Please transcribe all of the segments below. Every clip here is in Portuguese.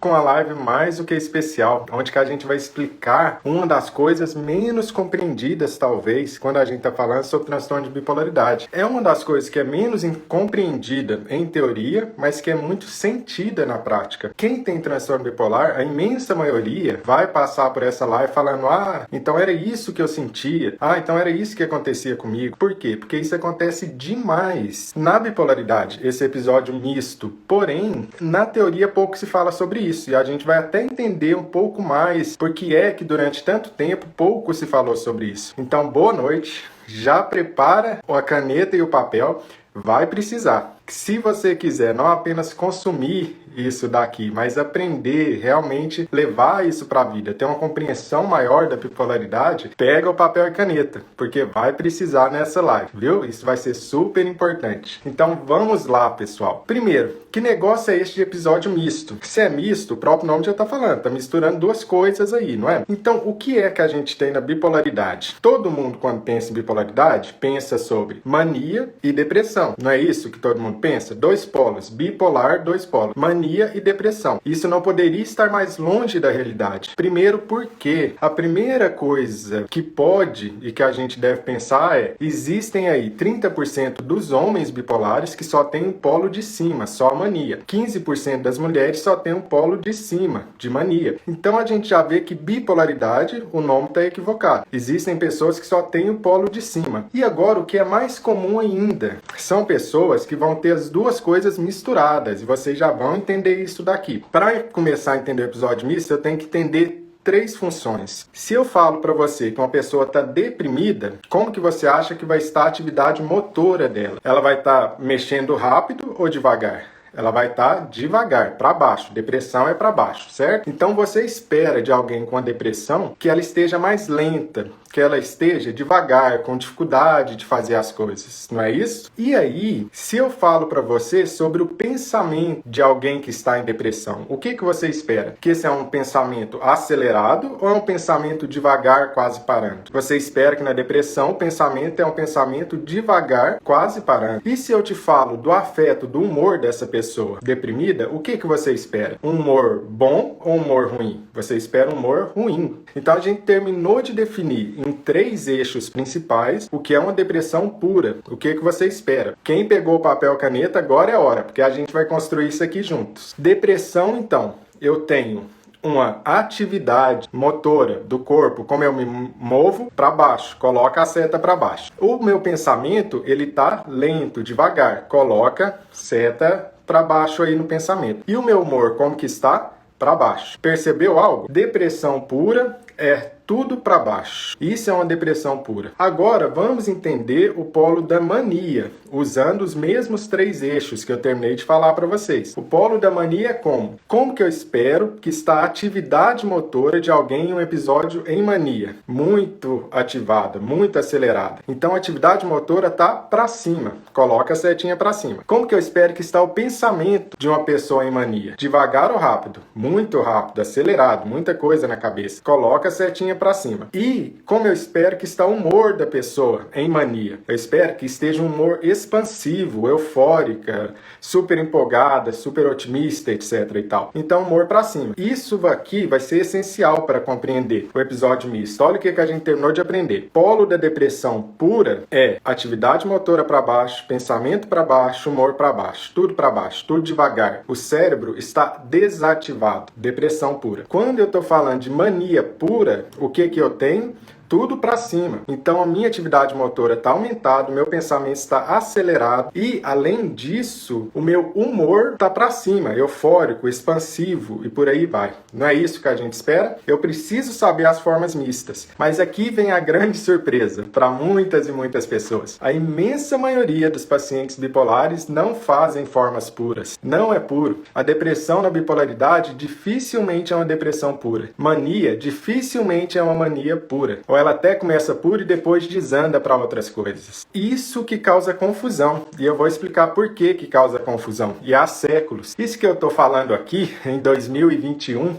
com a live mais do que especial, onde que a gente vai explicar uma das coisas menos compreendidas, talvez, quando a gente está falando sobre transtorno de bipolaridade. É uma das coisas que é menos compreendida em teoria, mas que é muito sentida na prática. Quem tem transtorno bipolar, a imensa maioria, vai passar por essa live falando: ah, então era isso que eu sentia, ah, então era isso que acontecia comigo. Por quê? Porque isso acontece demais na bipolaridade, esse episódio misto. Porém, na teoria pouco se fala sobre isso, e a gente vai até entender um pouco mais porque é que durante tanto tempo pouco se falou sobre isso. Então, boa noite, já prepara a caneta e o papel, vai precisar. Se você quiser não apenas consumir isso daqui, mas aprender, realmente levar isso para a vida, ter uma compreensão maior da bipolaridade, pega o papel e caneta, porque vai precisar nessa live, viu? Isso vai ser super importante. Então vamos lá, pessoal. Primeiro, que negócio é este de episódio misto? Se é misto, o próprio nome já tá falando, tá misturando duas coisas aí, não é? Então, o que é que a gente tem na bipolaridade? Todo mundo, quando pensa em bipolaridade, pensa sobre mania e depressão. Não é isso que todo mundo pensa? Dois polos, bipolar, dois polos, mania e depressão. Isso não poderia estar mais longe da realidade. Primeiro, porque a primeira coisa que pode e que a gente deve pensar é: existem aí 30% dos homens bipolares que só tem um polo de cima, só a mania. 15% das mulheres só tem um polo de cima, de mania. Então a gente já vê que bipolaridade, o nome está equivocado. Existem pessoas que só têm o polo de cima. E agora, o que é mais comum ainda, são pessoas que vão ter as duas coisas misturadas, e vocês já vão entender isso daqui. Para começar a entender o episódio misto, eu tenho que entender três funções. Se eu falo para você que uma pessoa está deprimida, como que você acha que vai estar a atividade motora dela? Ela vai estar mexendo rápido ou devagar? Ela vai estar devagar, para baixo. Depressão é para baixo, certo? Então você espera de alguém com a depressão que ela esteja mais lenta, que ela esteja devagar, com dificuldade de fazer as coisas, não é isso? E aí, se eu falo para você sobre o pensamento de alguém que está em depressão, o que você espera? Que esse é um pensamento acelerado ou é um pensamento devagar, quase parando? Você espera que na depressão o pensamento é um pensamento devagar, quase parando. E se eu te falo do afeto, do humor dessa pessoa deprimida, o que você espera? Um humor bom ou um humor ruim? Você espera um humor ruim. Então a gente terminou de definir em três eixos principais o que é uma depressão pura. O que você espera? Quem pegou o papel e caneta, agora é a hora, porque a gente vai construir isso aqui juntos. Depressão, então, eu tenho uma atividade motora do corpo, como eu me movo para baixo, coloca a seta para baixo. O meu pensamento, ele tá lento, devagar, coloca seta para baixo aí no pensamento. E o meu humor, como que está? Para baixo. Percebeu algo? Depressão pura é tudo para baixo. Isso é uma depressão pura. Agora vamos entender o polo da mania, usando os mesmos três eixos que eu terminei de falar para vocês. O polo da mania é como? Como que eu espero que está a atividade motora de alguém em um episódio em mania? Muito ativada, muito acelerada. Então a atividade motora tá para cima. Coloca a setinha para cima. Como que eu espero que está o pensamento de uma pessoa em mania? Devagar ou rápido? Muito rápido, acelerado, muita coisa na cabeça. Coloca a setinha para cima. E como eu espero que está o humor da pessoa em mania? Eu espero que esteja um humor expansivo, eufórica, super empolgada, super otimista, etc e tal. Então humor para cima. Isso aqui vai ser essencial para compreender o episódio misto. Olha o que a gente terminou de aprender. Polo da depressão pura é atividade motora para baixo, pensamento para baixo, humor para baixo, tudo devagar. O cérebro está desativado. Depressão pura. Quando eu estou falando de mania pura, o que eu tenho? Tudo para cima. Então a minha atividade motora está aumentada, o meu pensamento está acelerado e, além disso, o meu humor está para cima, eufórico, expansivo e por aí vai. Não é isso que a gente espera? Eu preciso saber as formas mistas. Mas aqui vem a grande surpresa para muitas e muitas pessoas. A imensa maioria dos pacientes bipolares não fazem formas puras. Não é puro. A depressão na bipolaridade dificilmente é uma depressão pura. Mania dificilmente é uma mania pura. ou ela até começa pura e depois desanda para outras coisas. Isso que causa confusão, e eu vou explicar por que causa confusão, e há séculos. Isso que eu estou falando aqui, em 2021,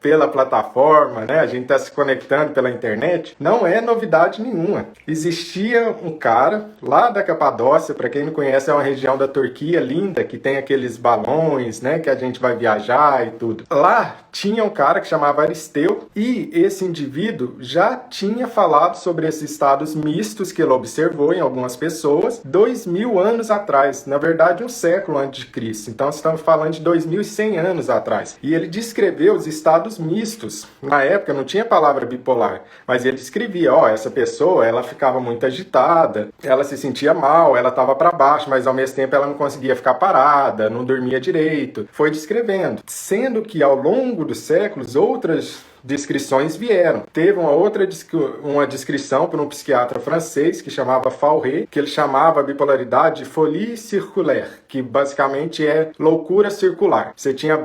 pela plataforma, né, a gente está se conectando pela internet, não é novidade nenhuma. Existia um cara lá da Capadócia, para quem não conhece, é uma região da Turquia linda, que tem aqueles balões, né, que a gente vai viajar e tudo. Lá tinha um cara que chamava Aristeu, e esse indivíduo já tinha falado sobre esses estados mistos que ele observou em algumas pessoas 2000 anos atrás, na verdade um século antes de Cristo. Então estamos falando de 2100 anos atrás. E ele descreveu os estados mistos. Na época não tinha a palavra bipolar, mas ele descrevia, essa pessoa, ela ficava muito agitada, ela se sentia mal, ela estava para baixo, mas ao mesmo tempo ela não conseguia ficar parada, não dormia direito. Foi descrevendo. Sendo que ao longo dos séculos, outras descrições vieram. Teve uma descrição por um psiquiatra francês que chamava Fauré, que ele chamava a bipolaridade de folie circulaire, que basicamente é loucura circular. Você tinha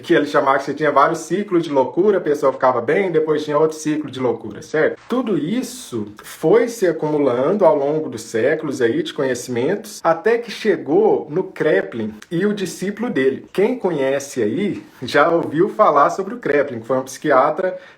que ele chamava que você tinha vários ciclos de loucura, a pessoa ficava bem, depois tinha outro ciclo de loucura, certo? Tudo isso foi se acumulando ao longo dos séculos aí de conhecimentos, até que chegou no Kraepelin e o discípulo dele. Quem conhece aí já ouviu falar sobre o Kraepelin, que foi um psiquiatra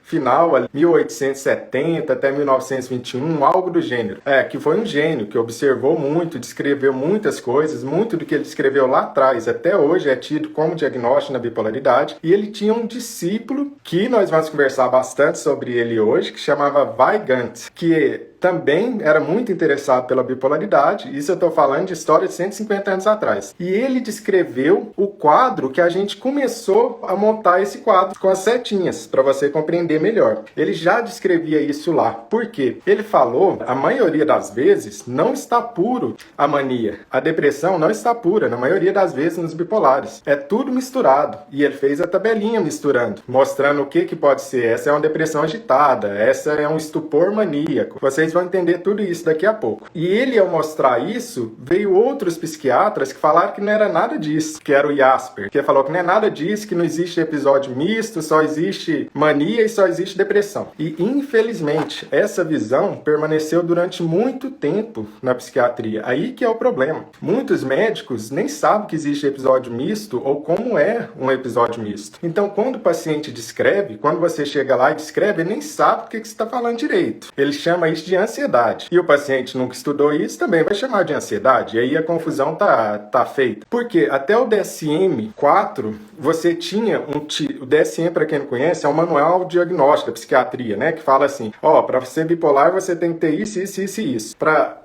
final, 1870 até 1921, algo do gênero. Que foi um gênio, que observou muito, descreveu muitas coisas, muito do que ele descreveu lá atrás, até hoje é tido como diagnóstico na bipolaridade, e ele tinha um discípulo, que nós vamos conversar bastante sobre ele hoje, que chamava Weigand, que também era muito interessado pela bipolaridade. Isso eu estou falando de história de 150 anos atrás. E ele descreveu o quadro que a gente começou a montar esse quadro com as setinhas, para você compreender melhor. Ele já descrevia isso lá. Por quê? Ele falou, a maioria das vezes, não está puro a mania. A depressão não está pura, na maioria das vezes, nos bipolares. É tudo misturado. E ele fez a tabelinha misturando, mostrando o que pode ser. Essa é uma depressão agitada, essa é um estupor maníaco. Vocês vão entender tudo isso daqui a pouco. E ele, ao mostrar isso, veio outros psiquiatras que falaram que não era nada disso, que era o Jasper, que falou que não é nada disso, que não existe episódio misto, só existe mania e só existe depressão. E, infelizmente, essa visão permaneceu durante muito tempo na psiquiatria. Aí que é o problema. Muitos médicos nem sabem que existe episódio misto ou como é um episódio misto. Então, quando o paciente descreve, quando você chega lá e descreve, ele nem sabe o que você está falando direito. Ele chama isso de ansiedade. E o paciente nunca estudou isso, também vai chamar de ansiedade. E aí a confusão tá feita. Porque até o DSM-4, você tinha o DSM, para quem não conhece, é um manual diagnóstico da psiquiatria, né? Que fala assim, para ser bipolar você tem que ter isso, isso, isso e isso.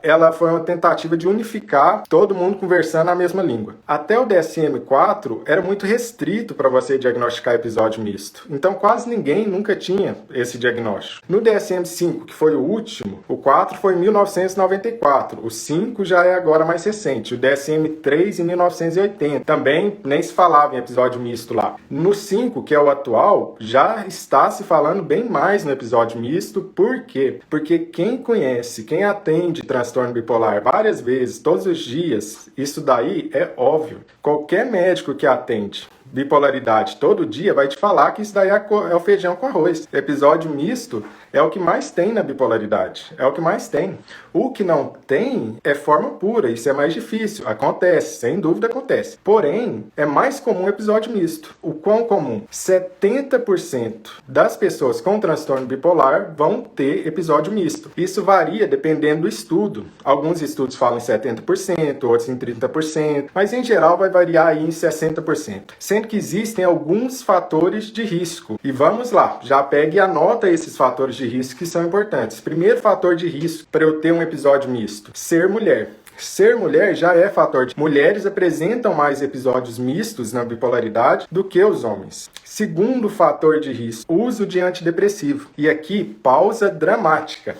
Ela foi uma tentativa de unificar todo mundo conversando a mesma língua. Até o DSM-4 era muito restrito para você diagnosticar episódio misto. Então quase ninguém nunca tinha esse diagnóstico. No DSM-5, que foi o último, o 4 foi em 1994, o 5 já é agora mais recente, o DSM-3 em 1980. Também nem se falava em episódio misto lá. No 5, que é o atual, já está se falando bem mais no episódio misto. Por quê? Porque quem conhece, quem atende transtorno bipolar várias vezes, todos os dias, isso daí é óbvio. Qualquer médico que atende bipolaridade todo dia vai te falar que isso daí é o feijão com arroz. Episódio misto é o que mais tem na bipolaridade. É o que mais tem. O que não tem é forma pura. Isso é mais difícil. Acontece, sem dúvida acontece. Porém, é mais comum episódio misto. O quão comum? 70% das pessoas com transtorno bipolar vão ter episódio misto. Isso varia dependendo do estudo. Alguns estudos falam em 70%, outros em 30%, mas em geral vai variar aí em 60%. Sendo que existem alguns fatores de risco. E vamos lá, já pegue e anota esses fatores de risco que são importantes. Primeiro fator de risco para eu ter um episódio misto: ser mulher. Ser mulher já é fator de... Mulheres apresentam mais episódios mistos na bipolaridade do que os homens. Segundo fator de risco: uso de antidepressivo. E aqui, pausa dramática.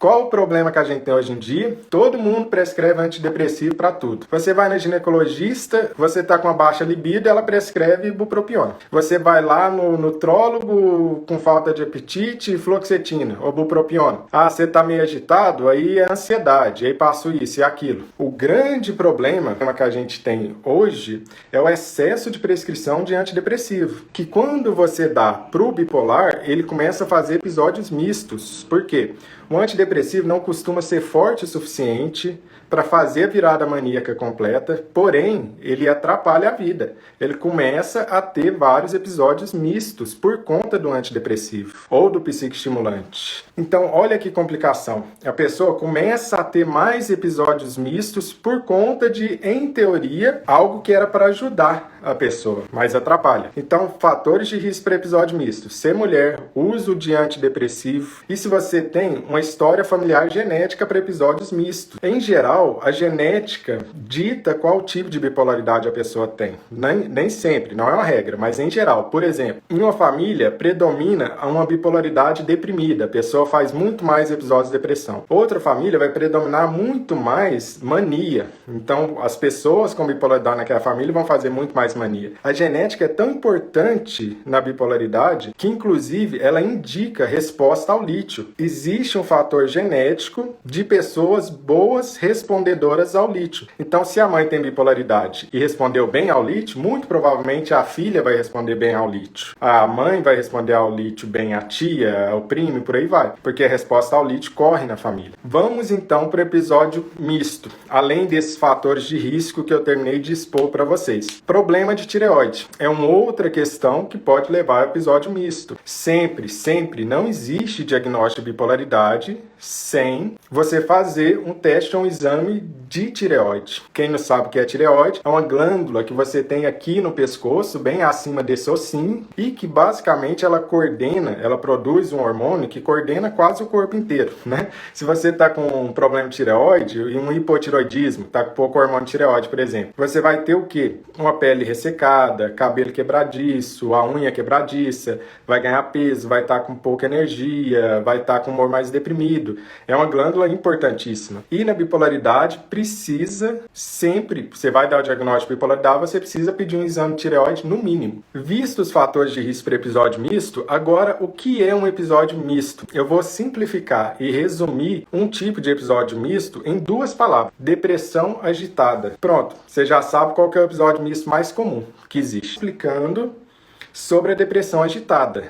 Qual o problema que a gente tem hoje em dia? Todo mundo prescreve antidepressivo para tudo. Você vai na ginecologista, você tá com uma baixa libido, ela prescreve bupropiona. Você vai lá no nutrólogo com falta de apetite, fluoxetina ou bupropiona. Ah, você tá meio agitado, aí é ansiedade, aí passo isso e aquilo. O grande problema que a gente tem hoje é o excesso de prescrição de antidepressivo, que quando você dá pro bipolar, ele começa a fazer episódios mistos. Por quê? O antidepressivo não costuma ser forte o suficiente para fazer a virada maníaca completa, porém, ele atrapalha a vida. Ele começa a ter vários episódios mistos por conta do antidepressivo ou do psicoestimulante. Então, olha que complicação. A pessoa começa a ter mais episódios mistos por conta de, em teoria, algo que era para ajudar a pessoa, mas atrapalha. Então, fatores de risco para episódio misto: ser mulher, uso de antidepressivo, e se você tem uma história familiar genética para episódios mistos. Em geral, a genética dita qual tipo de bipolaridade a pessoa tem. Nem sempre, não é uma regra, mas em geral. Por exemplo, em uma família predomina uma bipolaridade deprimida, a pessoa faz muito mais episódios de depressão. Outra família vai predominar muito mais mania. Então, as pessoas com bipolaridade naquela família vão fazer muito mais mania. A genética é tão importante na bipolaridade que, inclusive, ela indica resposta ao lítio. Existe um fator genético de pessoas boas respondedoras ao lítio. Então, se a mãe tem bipolaridade e respondeu bem ao lítio, muito provavelmente a filha vai responder bem ao lítio. A mãe vai responder ao lítio bem, a tia, o primo, por aí vai. Porque a resposta ao lítio corre na família. Vamos então para o episódio misto. Além desses fatores de risco que eu terminei de expor para vocês. Problema de tireoide é uma outra questão que pode levar ao episódio misto. Sempre não existe diagnóstico de bipolaridade sem você fazer um teste ou um exame de tireoide. Quem não sabe o que é tireoide, é uma glândula que você tem aqui no pescoço, bem acima desse ossinho, e que basicamente ela produz um hormônio que coordena quase o corpo inteiro, né? Se você está com um problema de tireoide e um hipotiroidismo, está com pouco hormônio de tireoide, por exemplo, você vai ter o quê? Uma pele ressecada, cabelo quebradiço, a unha quebradiça, vai ganhar peso, vai estar com pouca energia, vai estar com humor mais deprimido. É uma glândula importantíssima. E na bipolaridade, precisa sempre, você vai dar o diagnóstico de bipolaridade, você precisa pedir um exame de tireoide no mínimo. Visto os fatores de risco para episódio misto, agora o que é um episódio misto? Eu vou simplificar e resumir um tipo de episódio misto em duas palavras: depressão agitada. Pronto, você já sabe qual que é o episódio misto mais comum que existe. Explicando sobre a depressão agitada.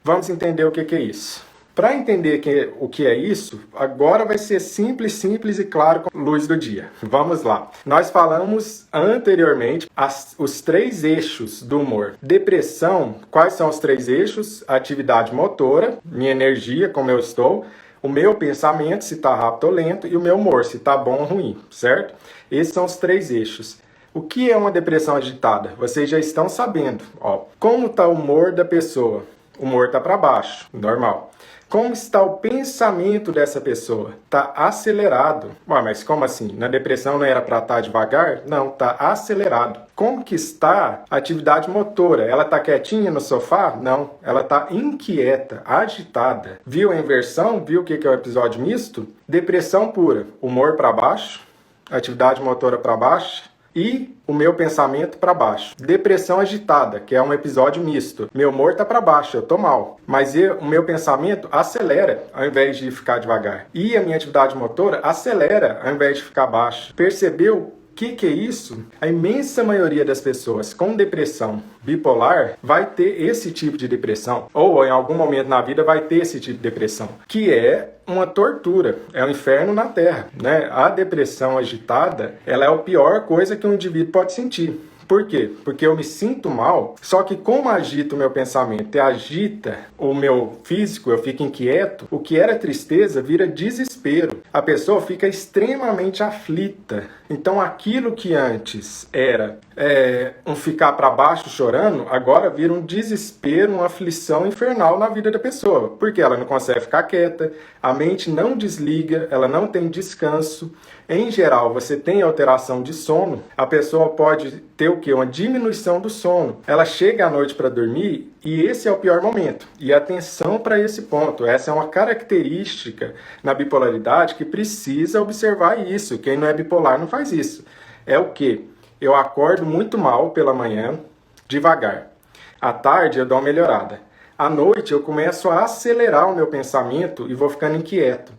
Vamos entender o que é isso. Para entender o que é isso, agora vai ser simples e claro com luz do dia. Vamos lá. Nós falamos anteriormente os três eixos do humor. Depressão, quais são os três eixos? Atividade motora, minha energia, como eu estou, o meu pensamento, se está rápido ou lento, e o meu humor, se está bom ou ruim, certo? Esses são os três eixos. O que é uma depressão agitada? Vocês já estão sabendo. Ó, como está o humor da pessoa? O humor está para baixo, normal. Como está o pensamento dessa pessoa? Está acelerado. Ué, mas como assim? Na depressão não era para estar devagar? Não, está acelerado. Como que está a atividade motora? Ela está quietinha no sofá? Não, ela está inquieta, agitada. Viu a inversão? Viu o que é o episódio misto? Depressão pura. Humor para baixo, atividade motora para baixo, e o meu pensamento para baixo. Depressão agitada, que é um episódio misto. Meu humor tá para baixo, eu tô mal. Mas o meu pensamento acelera ao invés de ficar devagar. E a minha atividade motora acelera ao invés de ficar baixo. Percebeu? O que é isso? A imensa maioria das pessoas com depressão bipolar vai ter esse tipo de depressão, ou em algum momento na vida vai ter esse tipo de depressão, que é uma tortura, é um inferno na Terra, né? A depressão agitada, ela é a pior coisa que um indivíduo pode sentir. Por quê? Porque eu me sinto mal, só que como agita o meu pensamento e agita o meu físico, eu fico inquieto, o que era tristeza vira desespero. A pessoa fica extremamente aflita. Então aquilo que antes era um ficar para baixo chorando, agora vira um desespero, uma aflição infernal na vida da pessoa. Porque ela não consegue ficar quieta, a mente não desliga, ela não tem descanso. Em geral, você tem alteração de sono, a pessoa pode ter o o quê? Uma diminuição do sono. Ela chega à noite para dormir e esse é o pior momento. E atenção para esse ponto. Essa é uma característica na bipolaridade que precisa observar isso. Quem não é bipolar não faz isso. É o quê? Eu acordo muito mal pela manhã, devagar. À tarde eu dou uma melhorada. À noite eu começo a acelerar o meu pensamento e vou ficando inquieto.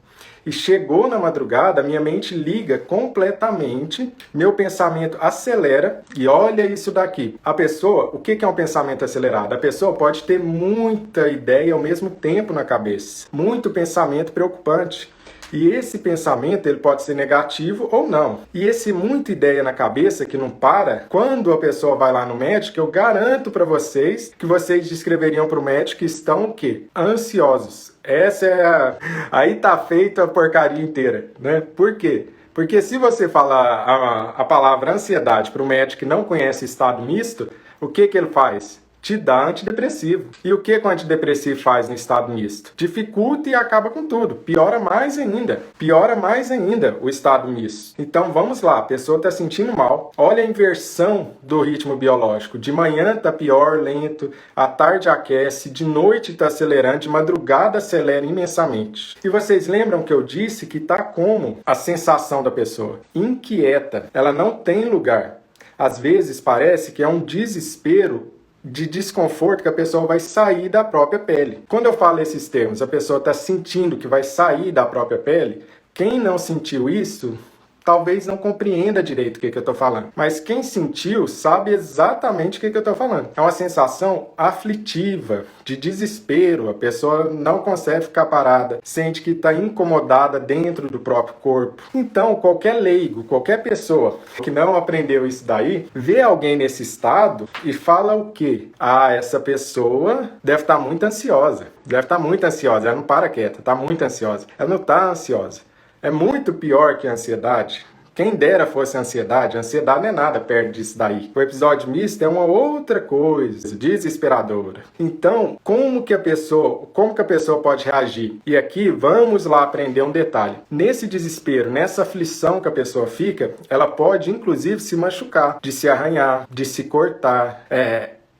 E chegou na madrugada, minha mente liga completamente, meu pensamento acelera e olha isso daqui. A pessoa, o que é um pensamento acelerado? A pessoa pode ter muita ideia ao mesmo tempo na cabeça, muito pensamento preocupante. E esse pensamento ele pode ser negativo ou não. E esse muita ideia na cabeça que não para, quando a pessoa vai lá no médico, eu garanto para vocês que vocês descreveriam para o médico que estão o quê? Ansiosos. Essa é Aí tá feita a porcaria inteira, né? Por quê? Porque se você falar a palavra ansiedade para um médico que não conhece estado misto, o que ele faz? Te dá antidepressivo. E o que o antidepressivo faz no estado misto? Dificulta e acaba com tudo. Piora mais ainda o estado misto. Então vamos lá, a pessoa está sentindo mal. Olha a inversão do ritmo biológico. De manhã está pior, lento, à tarde aquece, de noite está acelerando, de madrugada acelera imensamente. E vocês lembram que eu disse que está como a sensação da pessoa? Inquieta. Ela não tem lugar. Às vezes parece que é um desespero de desconforto que a pessoa vai sair da própria pele. Quando eu falo esses termos, a pessoa está sentindo que vai sair da própria pele, quem não sentiu isso, talvez não compreenda direito o que eu estou falando. Mas quem sentiu sabe exatamente o que eu estou falando. É uma sensação aflitiva, de desespero. A pessoa não consegue ficar parada, sente que está incomodada dentro do próprio corpo. Então, qualquer leigo, qualquer pessoa que não aprendeu isso daí, vê alguém nesse estado e fala o quê? Ah, essa pessoa deve estar muito ansiosa. Ela não para quieta, está muito ansiosa. Ela não está ansiosa. É muito pior que a ansiedade. Quem dera fosse a ansiedade não é nada perto disso daí. O episódio misto é uma outra coisa, desesperadora. Então, como que a pessoa pode reagir? E aqui, vamos lá aprender um detalhe. Nesse desespero, nessa aflição que a pessoa fica, ela pode, inclusive, se machucar, de se arranhar, de se cortar.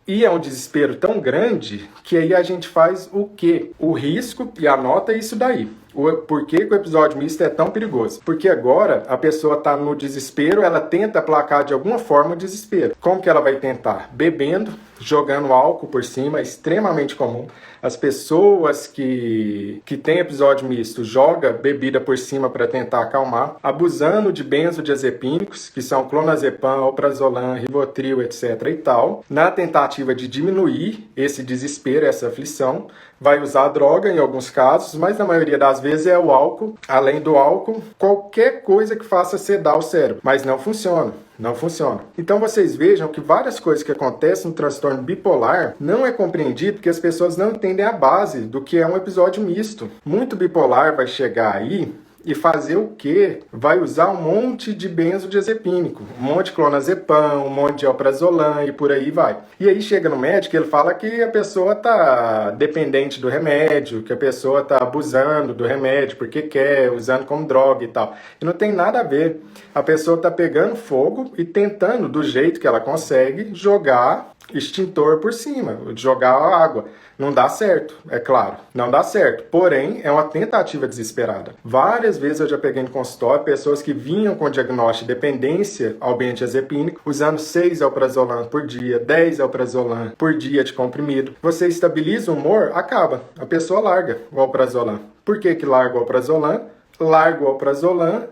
E é um desespero tão grande que aí a gente faz o quê? O risco, e anota isso daí. Por que o episódio misto é tão perigoso? Porque agora a pessoa está no desespero, ela tenta aplacar de alguma forma o desespero. Como que ela vai tentar? Bebendo, jogando álcool por cima, é extremamente comum. As pessoas que têm episódio misto jogam bebida por cima para tentar acalmar, abusando de benzodiazepínicos, que são clonazepam, alprazolam, rivotril, etc. e tal, na tentativa de diminuir esse desespero, essa aflição. Vai usar droga em alguns casos, mas na maioria das vezes é o álcool. Além do álcool, qualquer coisa que faça sedar o cérebro. Mas não funciona. Então vocês vejam que várias coisas que acontecem no transtorno bipolar não é compreendido porque as pessoas não entendem a base do que é um episódio misto. Muito bipolar vai chegar aí e fazer o quê? Vai usar um monte de benzodiazepínico, um monte de clonazepam, um monte de alprazolam e por aí vai. E aí chega no médico e ele fala que a pessoa está dependente do remédio, que a pessoa está abusando do remédio porque quer, usando como droga e tal. E não tem nada a ver. A pessoa está pegando fogo e tentando, do jeito que ela consegue, jogar extintor por cima, jogar água. Não dá certo, é claro, não dá certo. Porém, é uma tentativa desesperada. Várias vezes eu já peguei no consultório pessoas que vinham com diagnóstico de dependência ao benzodiazepínico, usando 6 alprazolam por dia, 10 alprazolam por dia de comprimido. Você estabiliza o humor, acaba. A pessoa larga o alprazolam. Por que larga o alprazolam? Larga o alprazolam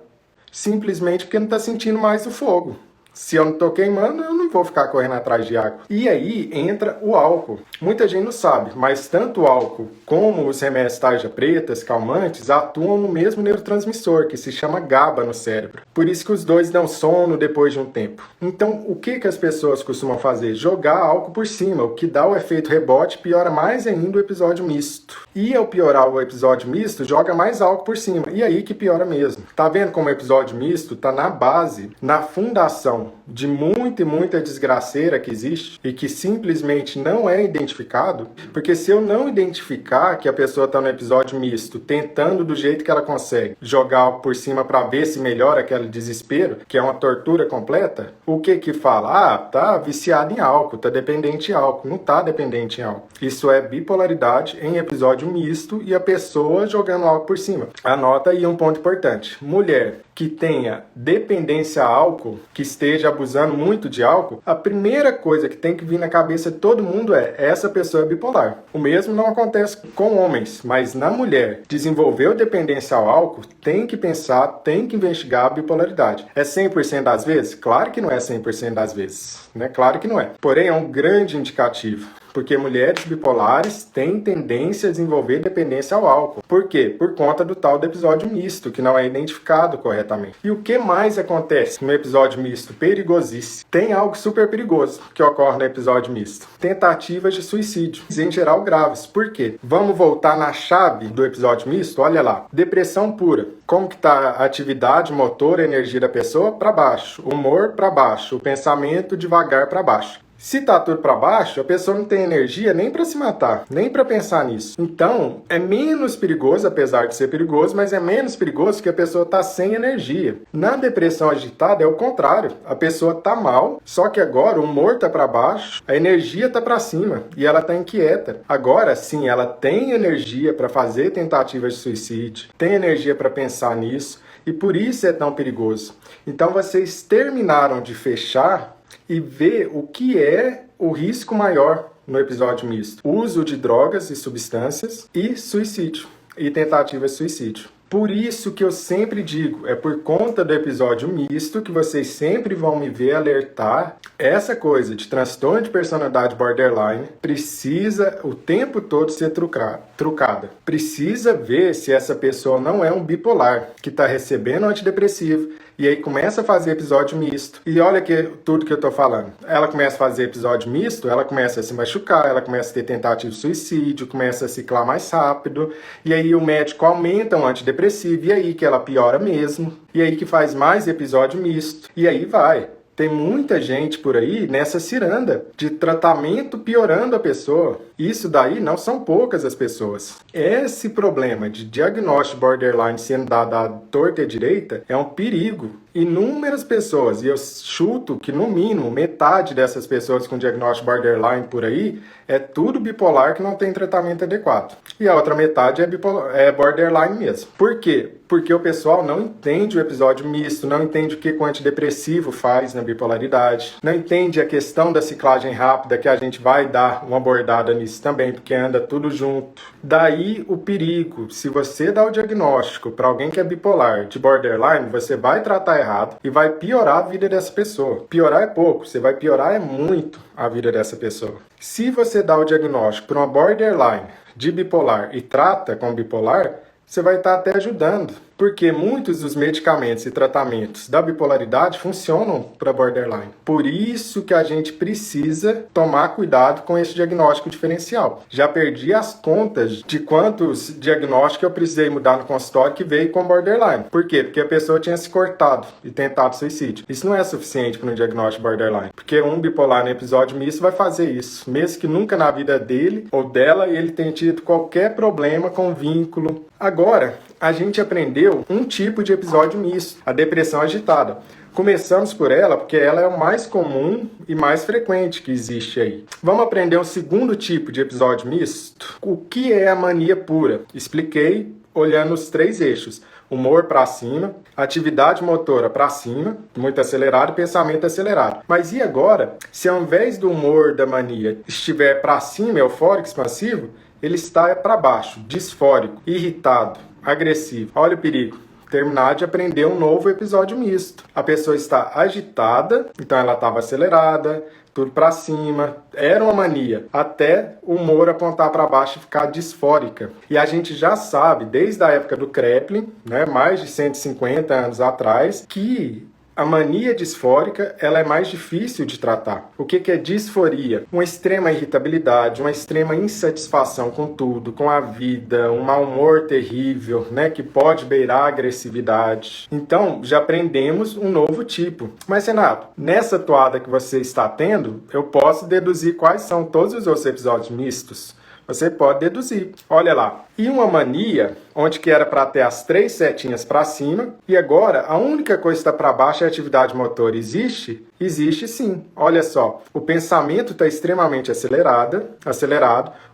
simplesmente porque não está sentindo mais o fogo. Se eu não estou queimando, eu não vou ficar correndo atrás de água. E aí entra o álcool. Muita gente não sabe, mas tanto o álcool como os remédios tarja pretas, calmantes, atuam no mesmo neurotransmissor, que se chama GABA no cérebro. Por isso que os dois dão sono depois de um tempo. Então, o que as pessoas costumam fazer? Jogar álcool por cima, o que dá o efeito rebote, piora mais ainda o episódio misto. E ao piorar o episódio misto, joga mais álcool por cima. E aí que piora mesmo. Tá vendo como o episódio misto está na base, na fundação padrão de muita e muita desgraceira que existe e que simplesmente não é identificado, porque se eu não identificar que a pessoa está no episódio misto, tentando do jeito que ela consegue jogar algo por cima para ver se melhora aquele desespero, que é uma tortura completa, o que fala? Ah, tá viciado em álcool, tá dependente em álcool. Não tá dependente em álcool. Isso é bipolaridade em episódio misto e a pessoa jogando álcool por cima. Anota aí um ponto importante. Mulher que tenha dependência a álcool, que esteja abusando muito de álcool, a primeira coisa que tem que vir na cabeça de todo mundo é: essa pessoa é bipolar. O mesmo não acontece com homens, mas na mulher desenvolveu dependência ao álcool, tem que pensar, tem que investigar a bipolaridade. É 100% das vezes? Claro que não é 100% das vezes, né? Claro que não é. Porém, é um grande indicativo. Porque mulheres bipolares têm tendência a desenvolver dependência ao álcool. Por quê? Por conta do tal do episódio misto, que não é identificado corretamente. E o que mais acontece no episódio misto? Perigosíssimo. Tem algo super perigoso que ocorre no episódio misto. Tentativas de suicídio, em geral graves. Por quê? Vamos voltar na chave do episódio misto? Olha lá. Depressão pura. Como que está a atividade motora, a energia da pessoa? Para baixo. Humor para baixo. O pensamento devagar para baixo. Se tá tudo para baixo, a pessoa não tem energia nem para se matar, nem para pensar nisso. Então, é menos perigoso, apesar de ser perigoso, mas é menos perigoso que a pessoa tá sem energia. Na depressão agitada é o contrário. A pessoa tá mal, só que agora o humor tá para baixo, a energia tá para cima e ela tá inquieta. Agora sim, ela tem energia para fazer tentativas de suicídio, tem energia para pensar nisso e por isso é tão perigoso. Então, vocês terminaram de fechar e ver o que é o risco maior no episódio misto. Uso de drogas e substâncias e suicídio, e tentativa de suicídio. Por isso que eu sempre digo, é por conta do episódio misto que vocês sempre vão me ver alertar. Essa coisa de transtorno de personalidade borderline precisa o tempo todo ser trucada. Precisa ver se essa pessoa não é um bipolar, que está recebendo antidepressivo, e aí começa a fazer episódio misto. E olha tudo que eu tô falando. Ela começa a fazer episódio misto, ela começa a se machucar, ela começa a ter tentativa de suicídio, começa a ciclar mais rápido, e aí o médico aumenta o antidepressivo, e aí que ela piora mesmo, e aí que faz mais episódio misto, e aí vai. Tem muita gente por aí nessa ciranda de tratamento piorando a pessoa. Isso daí não são poucas as pessoas. Esse problema de diagnóstico borderline sendo dado à torta e à direita é um perigo. Inúmeras pessoas, e eu chuto que no mínimo metade dessas pessoas com diagnóstico borderline por aí é tudo bipolar que não tem tratamento adequado. E a outra metade é borderline mesmo. Por quê? Porque o pessoal não entende o episódio misto, não entende o que o antidepressivo faz na bipolaridade, não entende a questão da ciclagem rápida, que a gente vai dar uma abordada nisso também, porque anda tudo junto. Daí o perigo, se você dá o diagnóstico para alguém que é bipolar de borderline, você vai tratar errado e vai piorar a vida dessa pessoa. Piorar é pouco, você vai piorar é muito a vida dessa pessoa. Se você dá o diagnóstico para uma borderline de bipolar e trata com bipolar, você vai estar até ajudando, porque muitos dos medicamentos e tratamentos da bipolaridade funcionam para borderline. Por isso que a gente precisa tomar cuidado com esse diagnóstico diferencial. Já perdi as contas de quantos diagnósticos eu precisei mudar no consultório que veio com borderline. Por quê? Porque a pessoa tinha se cortado e tentado suicídio. Isso não é suficiente para um diagnóstico borderline, porque um bipolar no episódio misto vai fazer isso, mesmo que nunca na vida dele ou dela ele tenha tido qualquer problema com vínculo. Agora, a gente aprendeu um tipo de episódio misto, a depressão agitada. Começamos por ela porque ela é o mais comum e mais frequente que existe aí. Vamos aprender um segundo tipo de episódio misto? O que é a mania pura? Expliquei olhando os 3 eixos. Humor para cima, atividade motora para cima, muito acelerado, pensamento acelerado. Mas e agora, se ao invés do humor da mania estiver para cima, eufórico, expansivo, ele está para baixo, disfórico, irritado, agressivo. Olha o perigo. Terminar de aprender um novo episódio misto. A pessoa está agitada, então ela estava acelerada, tudo para cima, era uma mania, até o humor apontar para baixo e ficar disfórica. E a gente já sabe, desde a época do Kraepelin, né, mais de 150 anos atrás, que a mania disfórica ela é mais difícil de tratar. O que é disforia? Uma extrema irritabilidade, uma extrema insatisfação com tudo, com a vida, um mau humor terrível, né, que pode beirar a agressividade. Então, já aprendemos um novo tipo. Mas, Renato, nessa toada que você está tendo, eu posso deduzir quais são todos os outros episódios mistos? Você pode deduzir. Olha lá. E uma mania, onde que era para ter as 3 setinhas para cima, e agora a única coisa que está para baixo é a atividade motor. Existe? Existe sim. Olha só. O pensamento está extremamente acelerado,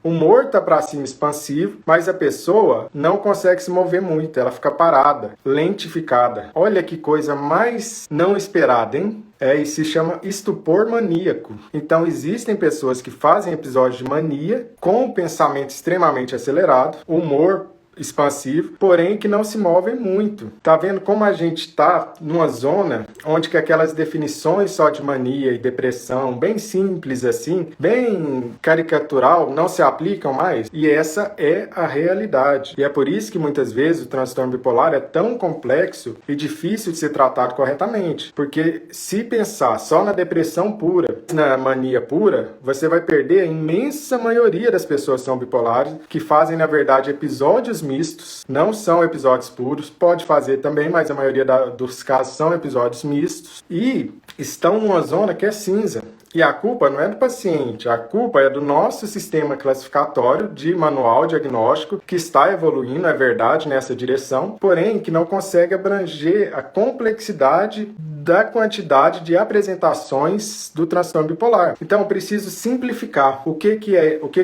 o humor está para cima expansivo, mas a pessoa não consegue se mover muito, ela fica parada, lentificada. Olha que coisa mais não esperada, hein? E se chama estupor maníaco. Então existem pessoas que fazem episódios de mania com o pensamento extremamente acelerado, humor expansivo, porém que não se movem muito. Tá vendo como a gente tá numa zona onde que aquelas definições só de mania e depressão, bem simples assim, bem caricatural, não se aplicam mais? E essa é a realidade. E é por isso que muitas vezes o transtorno bipolar é tão complexo e difícil de ser tratado corretamente. Porque se pensar só na depressão pura, na mania pura, você vai perder a imensa maioria das pessoas que são bipolares, que fazem, na verdade, episódios mistos, não são episódios puros, pode fazer também, mas a maioria dos casos são episódios mistos e estão numa zona que é cinza. E a culpa não é do paciente, a culpa é do nosso sistema classificatório de manual diagnóstico, que está evoluindo, é verdade, nessa direção, porém que não consegue abranger a complexidade da quantidade de apresentações do transtorno bipolar. Então eu preciso simplificar. O que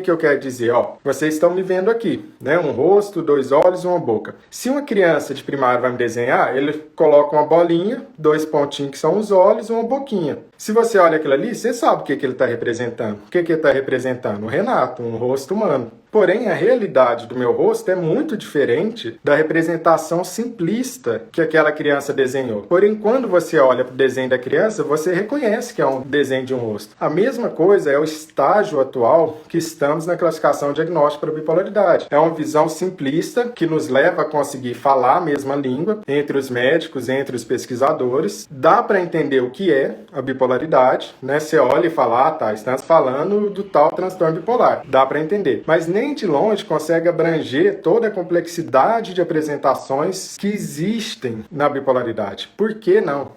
eu quero dizer? Vocês estão me vendo aqui, né? Um rosto, 2 olhos, uma boca. Se uma criança de primário vai me desenhar, ele coloca uma bolinha, 2 pontinhos que são os olhos, uma boquinha. Se você olha aquilo ali, você sabe o que ele está representando. O que ele está representando? O Renato, um rosto humano. Porém, a realidade do meu rosto é muito diferente da representação simplista que aquela criança desenhou. Porém, quando você olha para o desenho da criança, você reconhece que é um desenho de um rosto. A mesma coisa é o estágio atual que estamos na classificação diagnóstica para bipolaridade. É uma visão simplista que nos leva a conseguir falar a mesma língua entre os médicos, entre os pesquisadores. Dá para entender o que é a bipolaridade, né? Você olha e fala, estamos falando do tal transtorno bipolar. Dá para entender. Mas nem de longe consegue abranger toda a complexidade de apresentações que existem na bipolaridade. Por que não?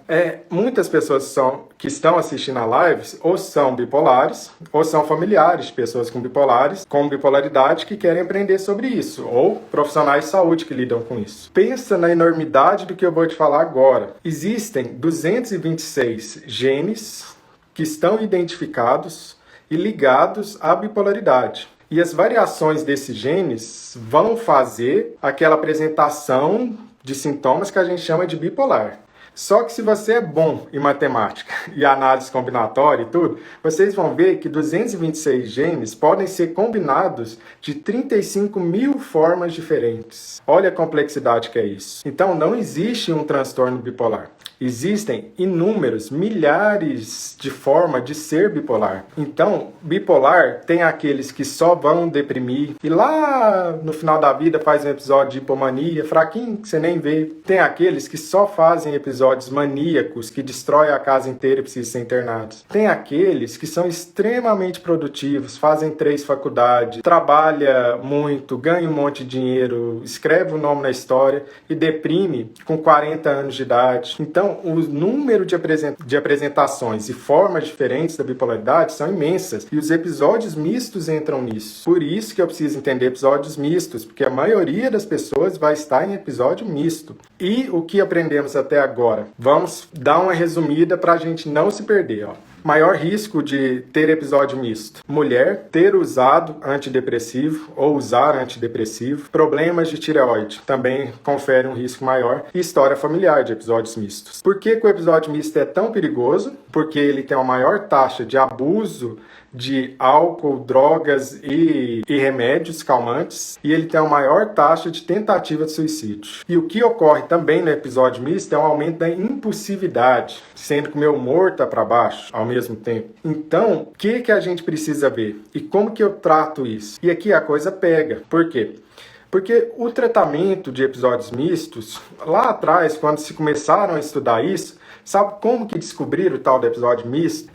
Muitas pessoas que estão assistindo a lives ou são bipolares ou são familiares de pessoas com bipolaridade que querem aprender sobre isso, ou profissionais de saúde que lidam com isso. Pensa na enormidade do que eu vou te falar agora. Existem 226 genes que estão identificados e ligados à bipolaridade. E as variações desses genes vão fazer aquela apresentação de sintomas que a gente chama de bipolar. Só que se você é bom em matemática e análise combinatória e tudo, vocês vão ver que 226 genes podem ser combinados de 35 mil formas diferentes. Olha a complexidade que é isso. Então não existe um transtorno bipolar. Existem inúmeros, milhares de formas de ser bipolar. Então, bipolar tem aqueles que só vão deprimir e lá no final da vida faz um episódio de hipomania, fraquinho, que você nem vê. Tem aqueles que só fazem episódios maníacos, que destroem a casa inteira e precisam ser internados. Tem aqueles que são extremamente produtivos, fazem 3 faculdades, trabalha muito, ganha um monte de dinheiro, escreve o nome na história e deprime com 40 anos de idade. Então, o número de apresentações e formas diferentes da bipolaridade são imensas. E os episódios mistos entram nisso. Por isso que eu preciso entender episódios mistos, porque a maioria das pessoas vai estar em episódio misto. E o que aprendemos até agora? Vamos dar uma resumida para a gente não se perder. Maior risco de ter episódio misto. Mulher ter usado antidepressivo ou usar antidepressivo. Problemas de tireoide também confere um risco maior. E história familiar de episódios mistos. Por que o episódio misto é tão perigoso? Porque ele tem uma maior taxa de abuso de álcool, drogas e remédios calmantes, e ele tem uma maior taxa de tentativa de suicídio. E o que ocorre também no episódio misto é um aumento da impulsividade, sendo que o meu humor está para baixo ao mesmo tempo. Então, o que a gente precisa ver? E como que eu trato isso? E aqui a coisa pega. Por quê? Porque o tratamento de episódios mistos, lá atrás, quando se começaram a estudar isso, Sabe como que descobriram o tal do episódio misto?